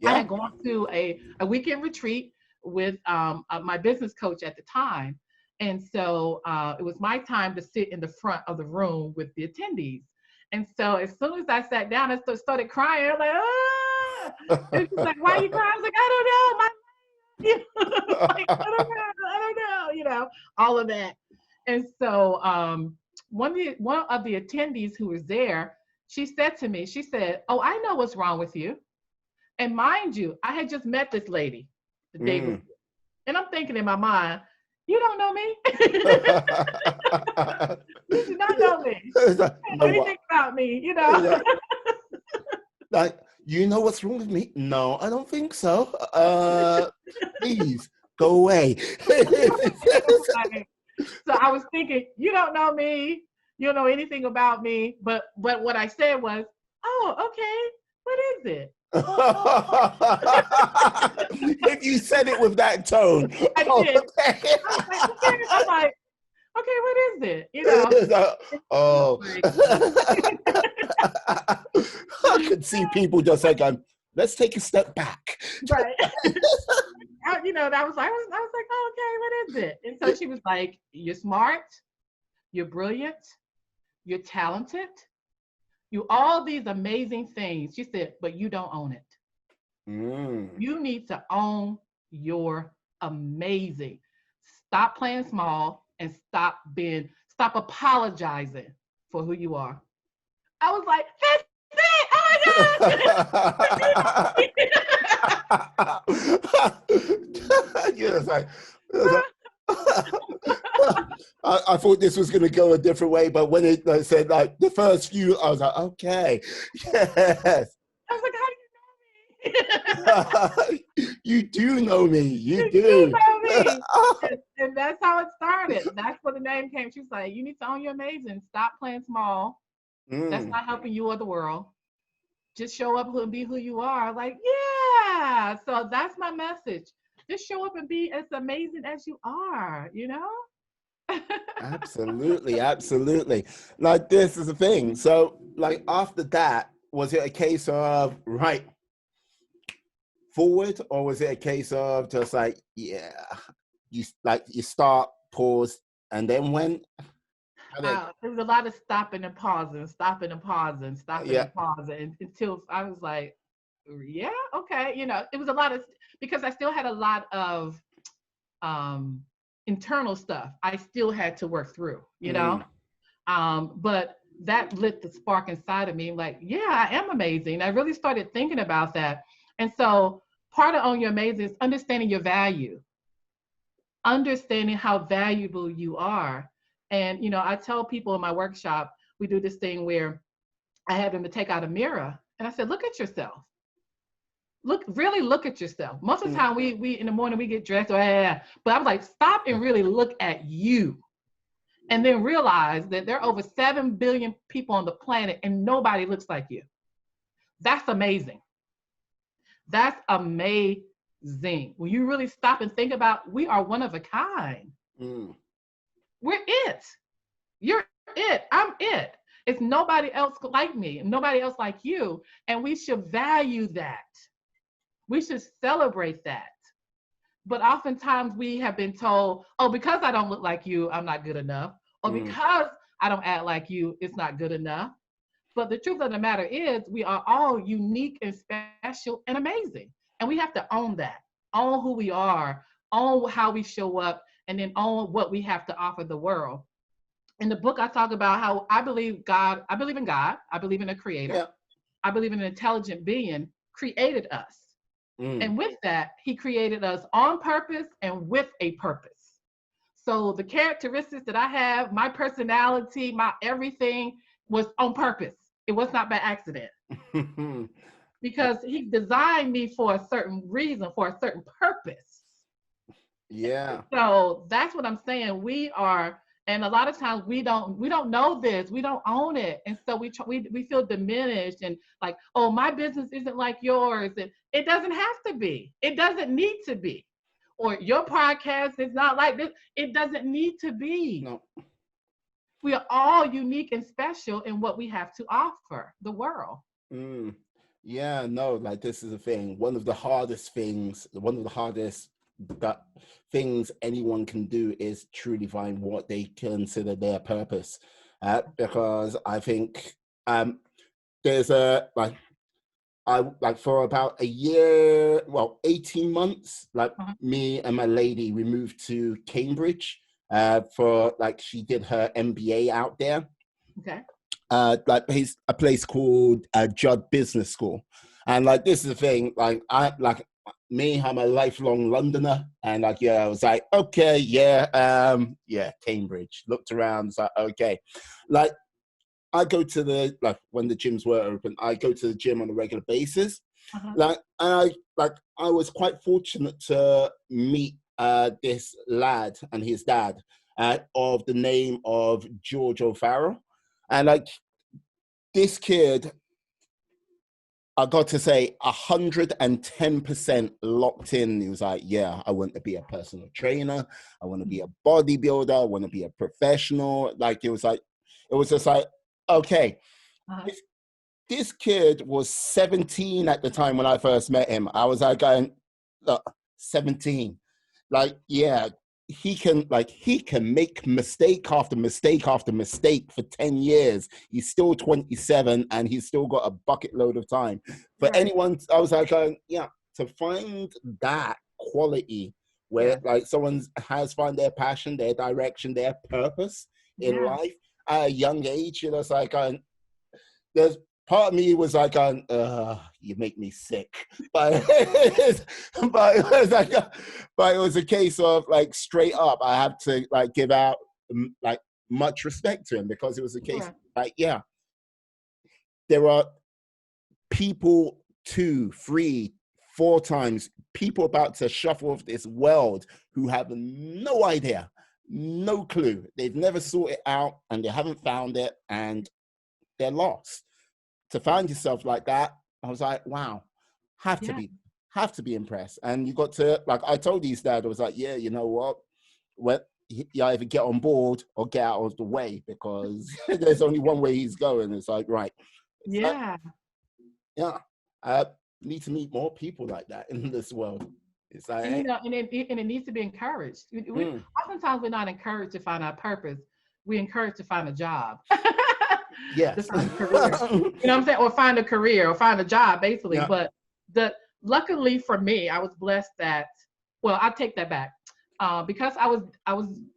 Speaker 2: I
Speaker 1: Yeah.
Speaker 2: had gone to a weekend retreat with my business coach at the time. And so it was my time to sit in the front of the room with the attendees. And so as soon as I sat down, I started crying. I'm like, ah! And she's like, why are you crying? I was like, I don't know. Like, I don't know, all of that. And so one of the attendees who was there, she said to me, she said, oh, I know what's wrong with you. And mind you, I had just met this lady the day before. And I'm thinking in my mind, you don't know me. You do not know me. You don't know anything about me,
Speaker 1: Like, you know what's wrong with me? No, I don't think so. Please go away.
Speaker 2: So I was thinking, you don't know me. You don't know anything about me. But what I said was, oh, okay. What is it?
Speaker 1: If you said it with that tone.
Speaker 2: I did.
Speaker 1: Okay.
Speaker 2: I'm like, okay, what is it?
Speaker 1: Oh. I could see people just like, let's take a step back.
Speaker 2: Right. I was like, oh, okay, what is it? And so she was like, you're smart, you're brilliant, you're talented, you all these amazing things. She said, but you don't own it. You need to own your amazing. Stop playing small and stop apologizing for who you are. I was like, that's it. Oh my God.
Speaker 1: I thought this was going to go a different way, but when it said like the first few, I was like, okay, yes.
Speaker 2: I was like, how do you know me?
Speaker 1: You do know me. You
Speaker 2: do know me. And that's how it started. That's where the name came. She was like, you need to own your amazing. Stop playing small. That's not helping you or the world. Just show up and be who you are. Like, yeah. So that's my message. Just show up and be as amazing as you are,
Speaker 1: Absolutely, absolutely. Like, this is the thing. So, like, after that, was it a case of right forward, or was it a case of just like, yeah, you start, pause, and then went?
Speaker 2: There was a lot of stopping and pausing and pausing until I was like, yeah, okay. It was a lot of, because I still had a lot of internal stuff I still had to work through, but that lit the spark inside of me. Like, yeah, I am amazing. I really started thinking about that. And so part of Own Your Amazing is understanding your value, understanding how valuable you are. And, I tell people in my workshop, we do this thing where I had them to take out a mirror and I said, look at yourself. Really look at yourself. Most of the time we in the morning we get dressed, but I was like, stop and really look at you. And then realize that there are over 7 billion people on the planet and nobody looks like you. That's amazing. That's amazing. When you really stop and think about, we are one of a kind. We're it. You're it. I'm it. It's nobody else like me, nobody else like you. And we should value that. We should celebrate that. But oftentimes we have been told, oh, because I don't look like you, I'm not good enough. Or because I don't act like you, it's not good enough. But the truth of the matter is, we are all unique and special and amazing. And we have to own that, own who we are, own how we show up, and then own what we have to offer the world. In the book, I talk about how I believe in God, I believe in a creator. Yeah. I believe in an intelligent being created us. And with that, he created us on purpose and with a purpose. So the characteristics that I have, my personality, my everything was on purpose. It was not by accident. Because he designed me for a certain reason, for a certain purpose.
Speaker 1: Yeah.
Speaker 2: So that's what I'm saying. We are And a lot of times we don't know this, we don't own it, and so we feel diminished and like, oh, my business isn't like yours, and it doesn't have to be, it doesn't need to be, or your podcast is not like this, it doesn't need to be.
Speaker 1: No.
Speaker 2: We are all unique and special in what we have to offer the world.
Speaker 1: Mm. Yeah, no, like this is the thing. One of the hardest things, one of the hardest that things anyone can do is truly find what they consider their purpose. Because I think there's a like I like for about a year, well, 18 months, like
Speaker 2: Uh-huh.
Speaker 1: me and my lady, we moved to Cambridge for like she did her MBA out there.
Speaker 2: Okay.
Speaker 1: Like he's a place called Judd Business School, and like this is the thing. Like I like me, I'm a lifelong Londoner, and like yeah, I was like okay, yeah, Cambridge. Looked around, it's like okay, like I go to the like when the gyms were open, I go to the gym on a regular basis.
Speaker 2: Uh-huh.
Speaker 1: Like and I was quite fortunate to meet this lad and his dad of the name of George O'Farrell. And like this kid, I got to say 110% locked in. He was like, yeah, I want to be a personal trainer. I want to be a bodybuilder. I want to be a professional. Like it was just like, okay.
Speaker 2: Uh-huh.
Speaker 1: This kid was 17 at the time when I first met him. I was like going, look, 17. Like, yeah, he can make mistake after mistake after mistake for 10 years. He's still 27 and he's still got a bucket load of time. For
Speaker 2: Right.
Speaker 1: anyone, I was like going, yeah, to find that quality where like someone has found their passion, their direction, their purpose in
Speaker 2: Yeah.
Speaker 1: life at a young age, you know, it's like there's part of me was like, you make me sick. But, but it was a case of like straight up, I have to like give out like much respect to him because it was a case like, yeah, there are people 2, 3, 4 times, people about to shuffle off this world who have no idea, no clue. They've never sought it out and they haven't found it and they're lost. To find yourself like that, I was like, wow, have to be impressed. And you got to, like, I told his dad, I was like, yeah, you know what? You either get on board or get out of the way because there's only one way he's going. It's like, right.
Speaker 2: Yeah.
Speaker 1: Yeah. I need to meet more people like that in this world. It's like,
Speaker 2: And, you know, and it needs to be encouraged. Oftentimes we're not encouraged to find our purpose. We're encouraged to find a job.
Speaker 1: yes.
Speaker 2: To find a career. You know what I'm saying? Or find a career or find a job, basically. Yeah. But luckily for me, I was blessed that, well, I'll take that back. Because I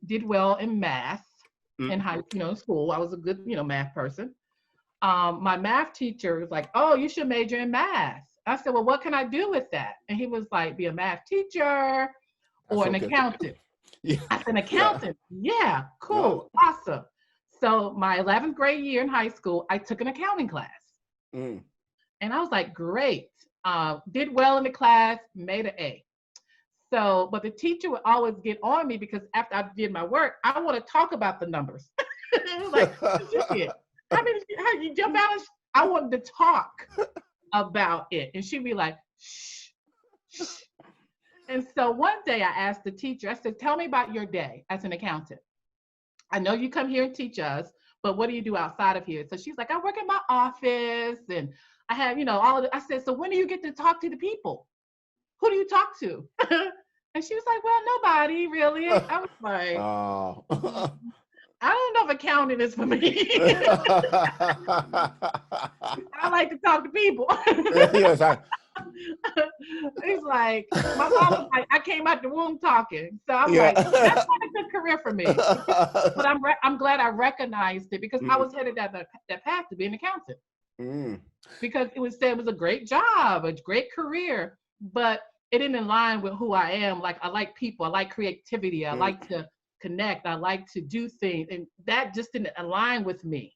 Speaker 2: did well in math in school. I was a good, math person. My math teacher was like, oh, you should major in math. I said, well, what can I do with that? And he was like, be a math teacher or an accountant. Yeah. I said, an accountant. Yeah, cool, awesome. So my 11th grade year in high school, I took an accounting class. And I was like, great. Did well in the class, made an A. So, but the teacher would always get on me because after I did my work, I want to talk about the numbers. It was like, what did you get? How you jump out? I wanted to talk about it. And she'd be like, shh, shh. And so one day I asked the teacher, I said, tell me about your day as an accountant. I know you come here and teach us, but what do you do outside of here? So she's like, I work in my office and I have, all of it. I said, so when do you get to talk to the people? Who do you talk to? And she was like, well, nobody really. I was like, I don't know if accounting is for me. I like to talk to people. He's like, my mom was like, I came out the womb talking. So I'm like, that's not a good career for me. But I'm glad I recognized it because I was headed down that path to be an accountant. Because it was a great job, a great career, but it didn't align with who I am. Like, I like people, I like creativity, I like to connect, I like to do things, and that just didn't align with me.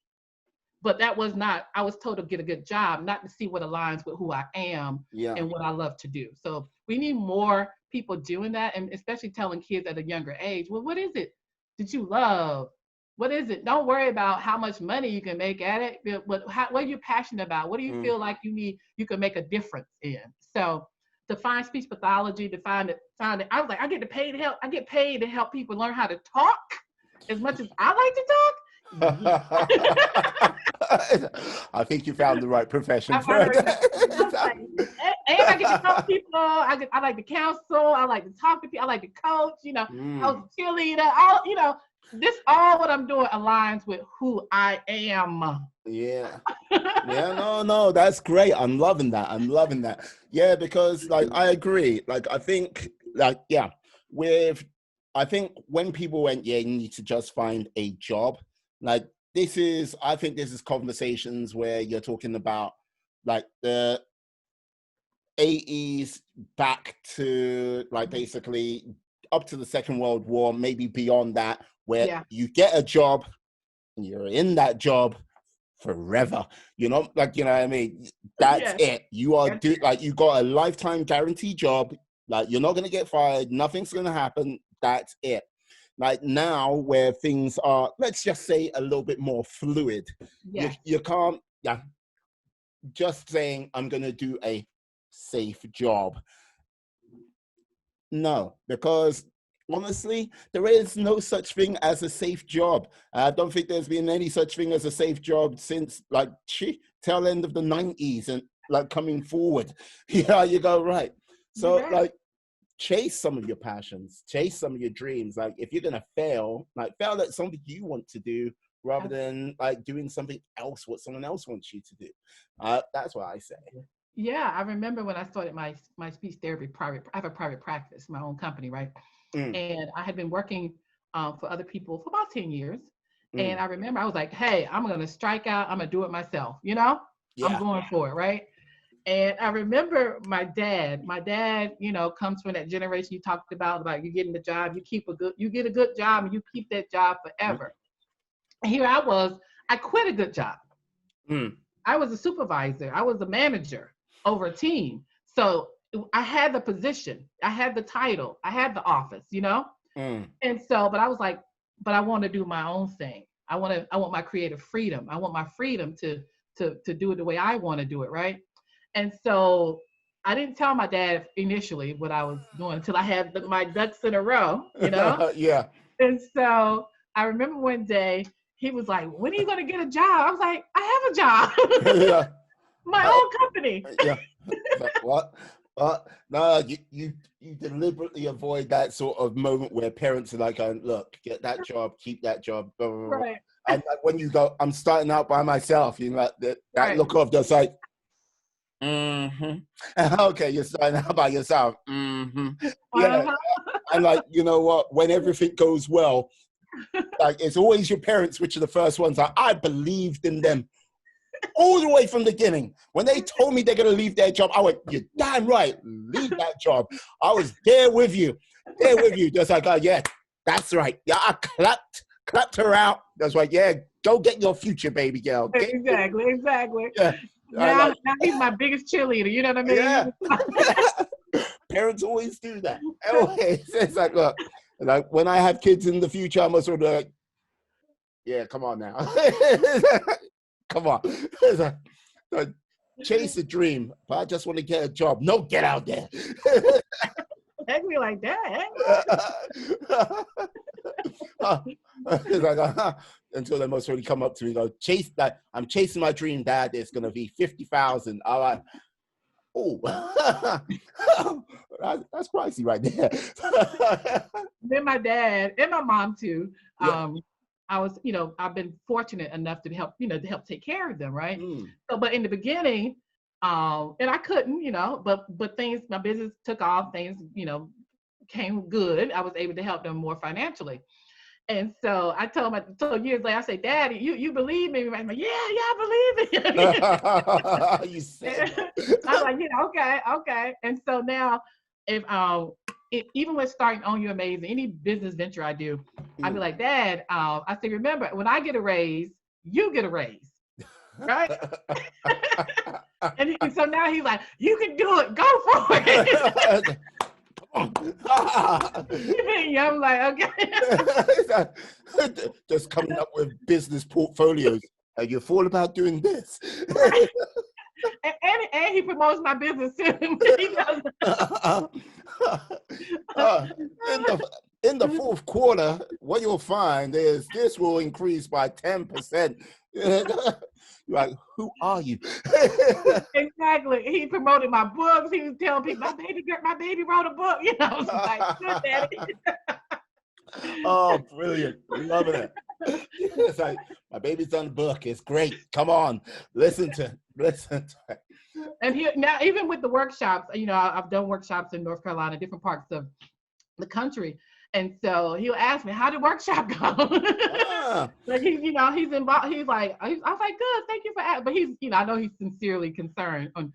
Speaker 2: But that was not, I was told to get a good job, not to see what aligns with who I am and what I love to do. So we need more people doing that, and especially telling kids at a younger age, well, what is it that you love? what is it? Don't worry about how much money you can make at it, but what are you passionate about? What do you feel like you can make a difference in? So to find speech pathology, to find it, I was like, I get paid to help people learn how to talk as much as I like to talk. Yeah.
Speaker 1: I think you found the right profession
Speaker 2: I
Speaker 1: for it.
Speaker 2: like, and I get to help people. I like to counsel. I like to talk to people. I like to coach. I was a cheerleader. This all what I'm doing aligns with who I am.
Speaker 1: Yeah. Yeah, no, that's great. I'm loving that. Yeah, because like I agree. Like I think like yeah, I think when people went, yeah, you need to just find a job. Like I think this is conversations where you're talking about like the 80s back to like basically up to the Second World War, maybe beyond that, where you get a job and you're in that job forever, like, what I mean? That's it. You are you got a lifetime guarantee job. Like you're not going to get fired. Nothing's going to happen. That's it. Like now where things are, let's just say a little bit more fluid. You can't, just saying I'm going to do a safe job. No, because honestly, there is no such thing as a safe job. I don't think there's been any such thing as a safe job since like tail end of the 90s and like coming forward. Yeah, you go right. So like chase some of your passions, chase some of your dreams. Like if you're gonna fail at something you want to do rather than like doing something else what someone else wants you to do. That's what I say.
Speaker 2: Yeah, I remember when I started my speech therapy I have a private practice, my own company, right? And I had been working for other people for about 10 years. And I remember I was like, hey, I'm going to strike out. I'm going to do it myself. I'm going for it. Right. And I remember my dad, comes from that generation you talked about you getting the job, you get a good job and you keep that job forever. And here I was, I quit a good job. I was a supervisor. I was a manager over a team. So I had the position, I had the title, I had the office, And so, but I was like, but I want to do my own thing. I want my creative freedom. I want my freedom to do it the way I want to do it, right? And so I didn't tell my dad initially what I was doing until I had my ducks in a row,
Speaker 1: Yeah.
Speaker 2: And so I remember one day he was like, when are you going to get a job? I was like, I have a job.
Speaker 1: Yeah.
Speaker 2: My own company.
Speaker 1: Yeah. What? No, you deliberately avoid that sort of moment where parents are like, look, get that job, keep that job. Blah, blah, blah.
Speaker 2: Right.
Speaker 1: And like, when you go, I'm starting out by myself, like that look of just like, okay, you're starting out by yourself. Yeah. And like, you know what? When everything goes well, like it's always your parents which are the first ones. Like, I believed in them all the way from the beginning. When they told me they're gonna leave their job, I went, "You're damn right, leave that job." I was there with you, just like, yeah, that's right. Yeah, I clapped her out. That's right. Yeah, go get your future, baby girl.
Speaker 2: Exactly.
Speaker 1: Yeah.
Speaker 2: Now he's my biggest cheerleader. You know what I mean?
Speaker 1: Yeah. Parents always do that. Always. It's like, look, like when I have kids in the future, I'm sort of like, yeah, come on now. Come on. Chase a dream, but I just want to get a job. No, get out there.
Speaker 2: Heck me like that.
Speaker 1: It's like, until they most really come up to me and go, chase that. I'm chasing my dream, Dad. It's going to be 50,000. All right. Oh, that's pricey right there.
Speaker 2: Then my dad and my mom too. I was, I've been fortunate enough to help take care of them, right? So, but in the beginning, and I couldn't, but things, my business took off, things, came good. I was able to help them more financially. And so I told years later, I say, Daddy, you believe me? I'm like, yeah, I believe it.
Speaker 1: You said
Speaker 2: I'm like, okay. And so now, even with starting On You Amazing, any business venture I do, I'd be like, Dad, I say, remember, when I get a raise, you get a raise, right? and so now he's like, you can do it, go for it. I'm like, okay.
Speaker 1: Just coming up with business portfolios. Are you all about doing this?
Speaker 2: Right. And he promotes my business too. He does.
Speaker 1: uh, in the fourth quarter, what you'll find is this will increase by 10%. Like, who are you?
Speaker 2: Exactly. He promoted my books. He was telling people my baby wrote a book. I was like, good daddy.
Speaker 1: Oh, brilliant. Loving it. It's like, my baby's done a book. It's great. Come on. Listen to it.
Speaker 2: And now, even with the workshops, I've done workshops in North Carolina, different parts of the country. And so he'll ask me, how did workshop go? Like he's involved. He's like, I was like, good, thank you for asking. But he's, I know he's sincerely concerned and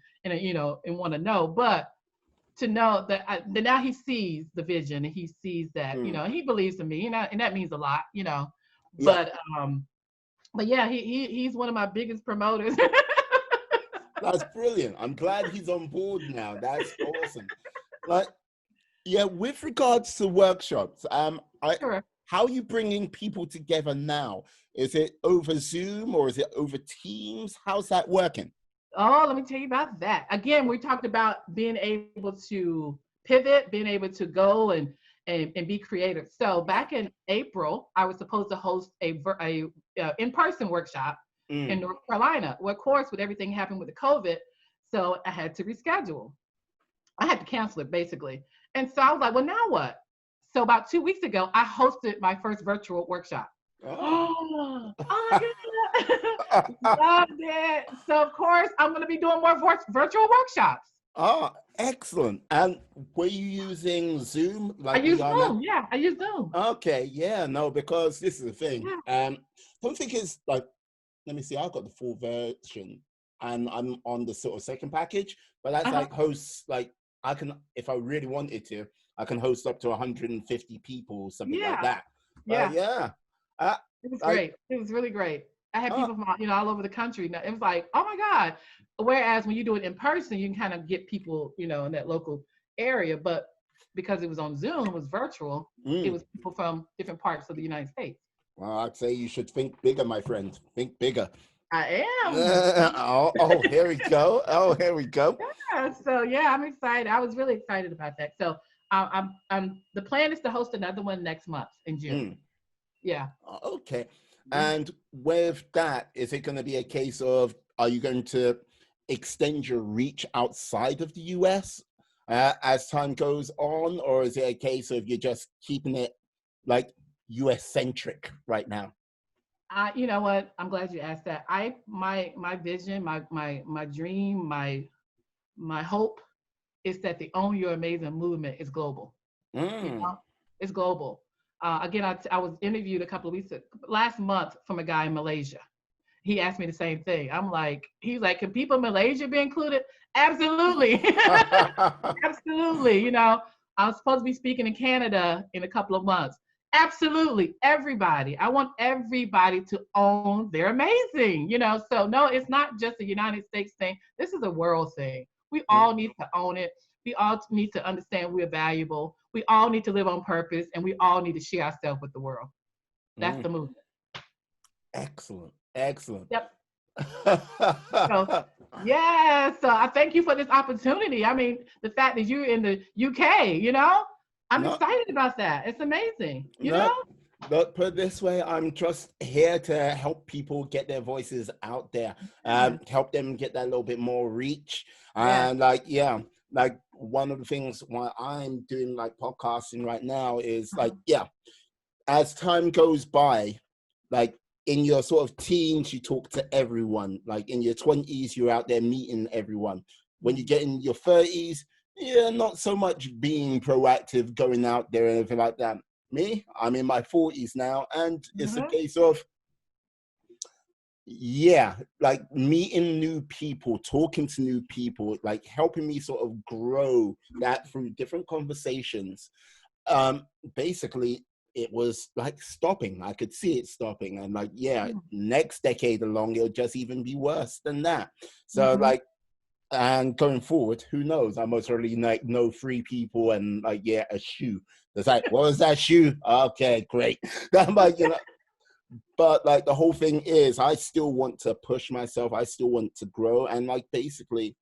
Speaker 2: want to know. But to know that now he sees the vision and he sees that, he believes in me, and that means a lot, But but yeah, he's one of my biggest promoters.
Speaker 1: That's brilliant. I'm glad he's on board now. That's awesome. Like, yeah, with regards to workshops,
Speaker 2: Sure.
Speaker 1: how are you bringing people together now? Is it over Zoom or is it over Teams? How's that working?
Speaker 2: Oh, let me tell you about that. Again, we talked about being able to pivot, being able to go and be creative. So back in April, I was supposed to host a in-person workshop in North Carolina. Well, of course, with everything happened with the COVID, so I had to reschedule. I had to cancel it basically. And so I was like, well, now what? So about 2 weeks ago, I hosted my first virtual workshop. Oh my God. Loved it. So of course, I'm going to be doing more virtual workshops.
Speaker 1: Oh, excellent. And were you using Zoom?
Speaker 2: I use Zoom. Yeah, I use Zoom.
Speaker 1: Okay, yeah, no, because this is the thing. Don't think it's like, let me see, I've got the full version and I'm on the sort of second package, but that's like hosts, like I can, if I really wanted to, I can host up to 150 people, something like that.
Speaker 2: Yeah. It was great. It was really great. I had people from all over the country. Now, it was like, oh my God. Whereas when you do it in person, you can kind of get people, in that local area. But because it was on Zoom, it was virtual, it was people from different parts of the United States.
Speaker 1: Well, I'd say you should think bigger, my friend. Think bigger.
Speaker 2: I am.
Speaker 1: Oh, here we go. Oh, here we go.
Speaker 2: Yeah. So yeah, I'm excited. I was really excited about that. So I'm the plan is to host another one next month in June. Yeah.
Speaker 1: Okay. And with that, is it going to be a case of, are you going to extend your reach outside of the US as time goes on? Or is it a case of you're just keeping it like US centric right now?
Speaker 2: You know what? I'm glad you asked that. My vision, my dream, my hope is that the Own Your Amazing movement is global. It's global. Again, I was interviewed a couple of weeks last month from a guy in Malaysia. He asked me the same thing. He's like, can people in Malaysia be included? Absolutely. Absolutely. I was supposed to be speaking in Canada in a couple of months. Absolutely. Everybody. I want everybody to own their amazing, So no, it's not just a United States thing. This is a world thing. We all need to own it. We all need to understand we're valuable. We all need to live on purpose, and we all need to share ourselves with the world. That's the movement.
Speaker 1: Excellent.
Speaker 2: Yep. So I thank you for this opportunity. I mean, the fact that you're in the UK, I'm excited about that. It's amazing,
Speaker 1: But put it this way, I'm just here to help people get their voices out there, help them get that little bit more reach. And like one of the things why I'm doing like podcasting right now is as time goes by, like in your sort of teens, you talk to everyone. Like in your 20s, you're out there meeting everyone. When you get in your 30s, not so much being proactive, going out there and anything like that. Me, I'm in my 40s now, and it's a case of, like meeting new people, talking to new people, like helping me sort of grow that through different conversations. Basically, it was like stopping. I could see it stopping, and next decade along, it'll just even be worse than that. So and going forward, who knows? I most probably like know 3 people and like, yeah, a shoe. It's like, what was that shoe? Okay, great. I'm like, but like the whole thing is I still want to push myself. I still want to grow. And like basically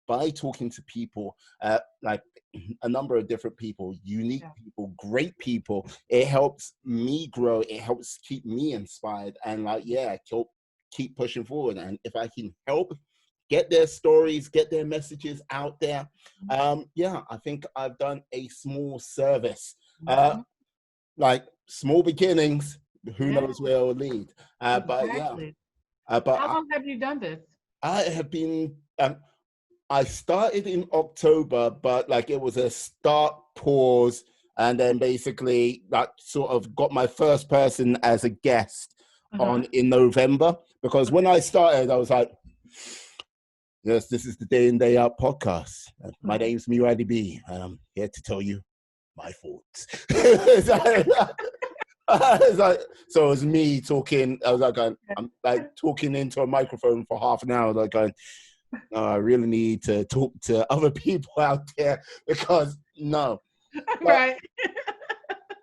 Speaker 1: by talking to people, like a number of different people, unique people, great people, it helps me grow. It helps keep me inspired. And like, yeah, keep pushing forward. And if I can help get their stories, get their messages out there, yeah, I think I've done a small service. Like small beginnings, who knows where it'll lead. But yeah,
Speaker 2: Exactly.
Speaker 1: but
Speaker 2: How long have you done this?
Speaker 1: I have been. I started in October, but like it was a start, pause, and then basically that sort of got my first person as a guest on in November. Because when I started, I was like, yes, this is the Day In Day Out podcast. My name's Muradi B, and I'm here to tell you my thoughts. So it was me talking. I was like, I'm like talking into a microphone for half an hour, like going, no, I really need to talk to other people out there because no.
Speaker 2: Right.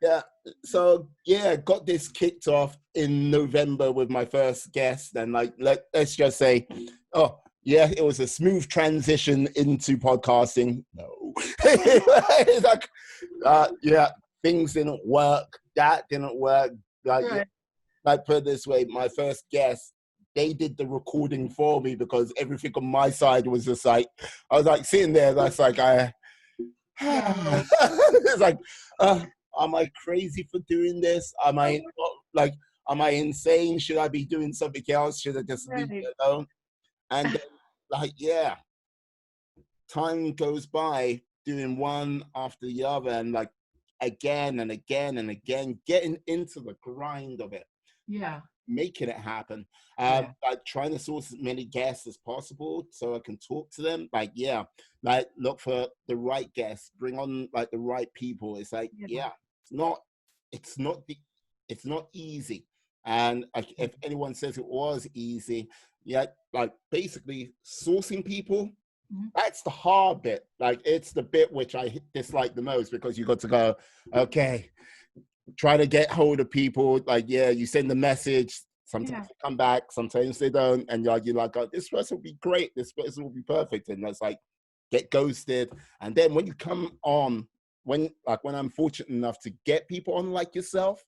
Speaker 1: Yeah. So yeah, got this kicked off in November with my first guest, and like let's just say, oh yeah, it was a smooth transition into podcasting. No, it's like yeah, things didn't work. That didn't work. Like like put it this way, my first guest, they did the recording for me because everything on my side was just like, I was like sitting there, that's like, it's like, am I crazy for doing this? Am I like, am I insane? Should I be doing something else? Should I just leave it alone? And then, like, yeah, time goes by doing one after the other and like again and again and again, getting into the grind of it.
Speaker 2: Yeah.
Speaker 1: Making it happen. Like trying to source as many guests as possible so I can talk to them. Like, yeah, like look for the right guests, bring on like the right people. It's like, yeah, it's not easy. And like, if anyone says it was easy, yeah, like basically sourcing people, that's the hard bit. Like it's the bit which I dislike the most because you got to go, okay, try to get hold of people. Like, yeah, you send the message. Sometimes they come back, sometimes they don't, and you're like, oh, this person will be great. This person will be perfect, and that's like get ghosted. And then when you come on, when I'm fortunate enough to get people on like yourself,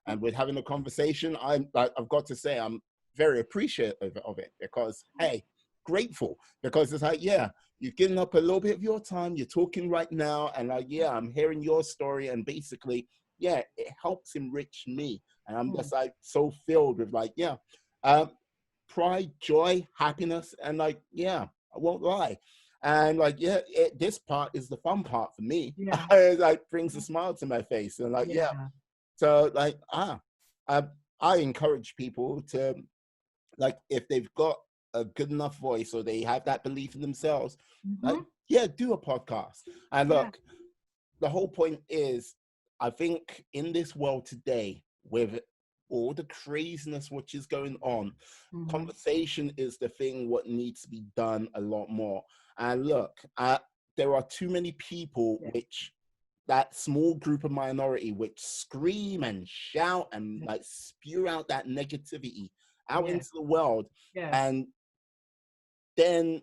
Speaker 1: and we're having a conversation, I'm like, I've got to say, I'm very appreciative of it because hey, grateful because it's like, yeah, you've given up a little bit of your time. You're talking right now, and like, yeah, I'm hearing your story, and basically yeah, it helps enrich me. And I'm just like so filled with like, yeah, pride, joy, happiness. And like, yeah, I won't lie. And like, yeah, this part is the fun part for me.
Speaker 2: Yeah.
Speaker 1: It like brings a smile to my face. And like, yeah. So like, I encourage people to like, if they've got a good enough voice or they have that belief in themselves, like, yeah, do a podcast. And look, the whole point is, I think in this world today, with all the craziness which is going on, conversation is the thing what needs to be done a lot more. And look, there are too many people which, that small group of minority which scream and shout and like spew out that negativity out into the world. And then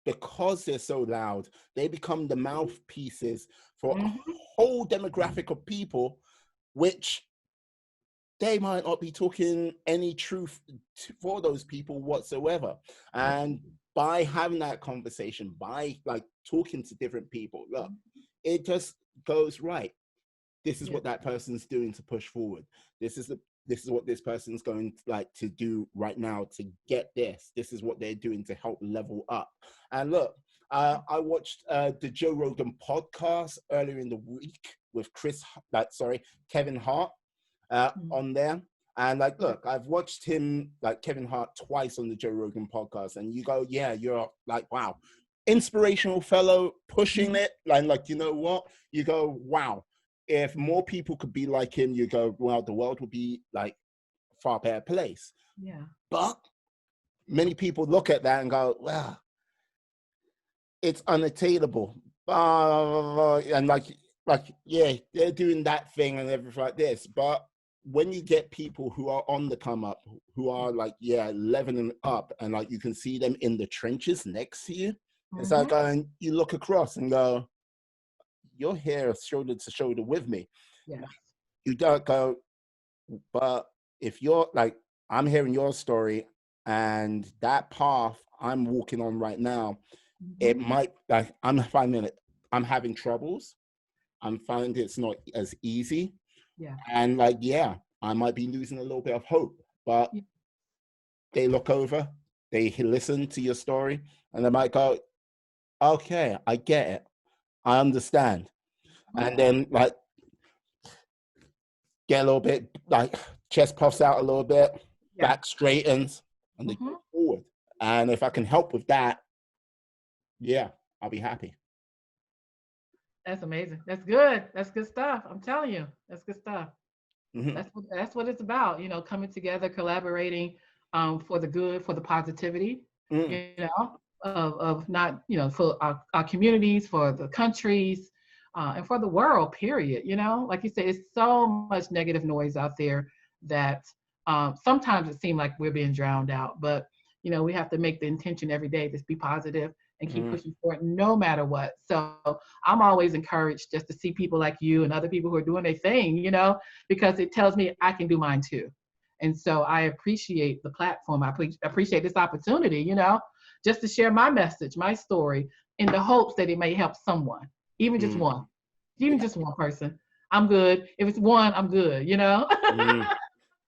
Speaker 1: because they're so loud, they become the mouthpieces for a whole demographic of people, which they might not be talking any truth for those people whatsoever. And by having that conversation, by like talking to different people, look, it just goes right. This is what that person's doing to push forward. This is what this person's going like to do right now to get this. This is what they're doing to help level up. And look, I watched the Joe Rogan podcast earlier in the week with Kevin Hart on there. And like, look, I've watched him, like Kevin Hart, twice on the Joe Rogan podcast. And you go, yeah, you're like, wow, inspirational fellow, pushing it. Like, you know what? You go, wow. If more people could be like him, you go, well, the world would be like a far better place.
Speaker 2: Yeah.
Speaker 1: But many people look at that and go, well, it's unattainable. And yeah, they're doing that thing and everything like this. But when you get people who are on the come up, who are like, yeah, leveling up, and like you can see them in the trenches next to you, it's like going, you look across and go, you're here shoulder to shoulder with me.
Speaker 2: Yeah.
Speaker 1: You don't go, but if you're like, I'm hearing your story and that path I'm walking on right now, it might, like, I'm finding it, I'm having troubles. I'm finding it's not as easy.
Speaker 2: Yeah.
Speaker 1: And like, yeah, I might be losing a little bit of hope, but they look over, they listen to your story, and they might go, okay, I get it. I understand. And then like get a little bit, like chest puffs out a little bit, back straightens, and they go forward. And if I can help with that, yeah, I'll be happy.
Speaker 2: That's amazing. That's good. That's good stuff. I'm telling you, that's good stuff. That's what it's about. You know, coming together, collaborating for the good, for the positivity. You know, of not, you know, for our communities, for the countries, and for the world. Period. You know, like you said, it's so much negative noise out there that sometimes it seems like we're being drowned out. But you know, we have to make the intention every day to be positive and keep pushing forward no matter what. So I'm always encouraged just to see people like you and other people who are doing their thing, you know, because it tells me I can do mine too. And so I appreciate the platform. I appreciate this opportunity, you know, just to share my message, my story, in the hopes that it may help someone, even just one, even just one person. I'm good. If it's one, I'm good, you know?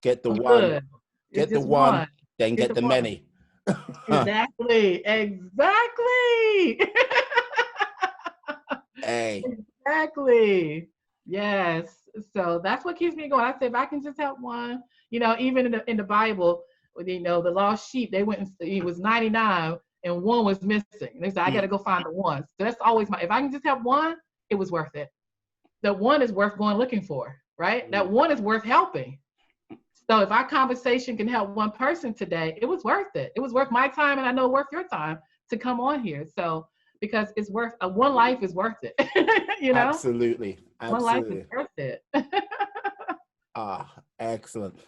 Speaker 1: Get the
Speaker 2: I'm
Speaker 1: one,
Speaker 2: good. It's
Speaker 1: get the
Speaker 2: just
Speaker 1: one,
Speaker 2: one.
Speaker 1: then get the
Speaker 2: One.
Speaker 1: many.
Speaker 2: Exactly. Exactly.
Speaker 1: Hey.
Speaker 2: Exactly. Yes. So that's what keeps me going. I say if I can just help one, you know, even in the Bible, you know, the lost sheep, they went and it was 99 and one was missing. And they said, I got to go find the one. So that's always if I can just help one, it was worth it. That one is worth going looking for, right? That one is worth helping. So if our conversation can help one person today, it was worth it. It was worth my time, and I know worth your time to come on here. So because it's worth one life is worth it, you know.
Speaker 1: Absolutely.
Speaker 2: One life is
Speaker 1: Absolutely.
Speaker 2: worth it.
Speaker 1: Excellent.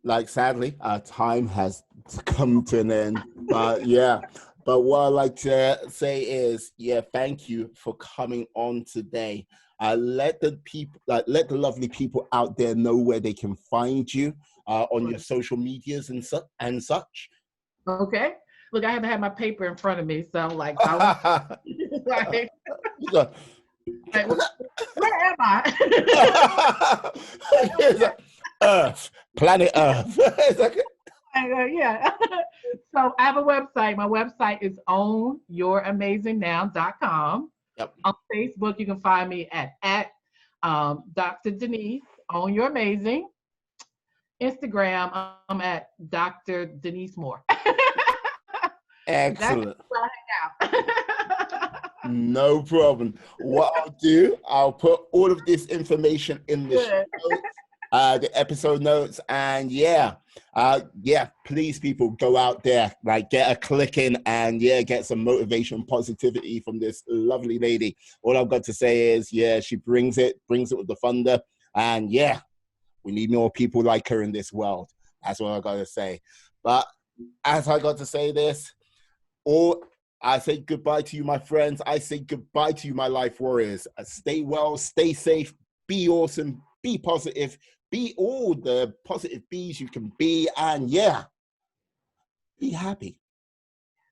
Speaker 1: Like, sadly, our time has come to an end. But yeah, but what I like to say is, yeah, thank you for coming on today. Let the people, let the lovely people out there know where they can find you on your social medias and such.
Speaker 2: Okay. Look, I haven't had my paper in front of me, so I'm like, I want like, like, where am I?
Speaker 1: Earth, planet Earth.
Speaker 2: Yeah. So I have a website. My website is ownyourAmazingNow.com.
Speaker 1: Yep.
Speaker 2: On Facebook, you can find me at Dr. Denise, Own Your Amazing. Instagram, I'm at Dr. Denise Moore.
Speaker 1: Excellent.
Speaker 2: That's where I hang out.
Speaker 1: No problem. What I'll do, I'll put all of this information in the show notes, the episode notes, and yeah, please people go out there, like get a click in, and yeah, get some motivation, positivity from this lovely lady. All I've got to say is, yeah, she brings it with the thunder, and yeah, we need more people like her in this world. That's what I got to say. But as I got to say this, or I say goodbye to you, my friends. I say goodbye to you, my life warriors. Stay well, stay safe, be awesome, be positive, be all the positive bees you can be, and yeah, be happy.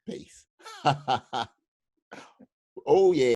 Speaker 1: Peace. Oh, yeah.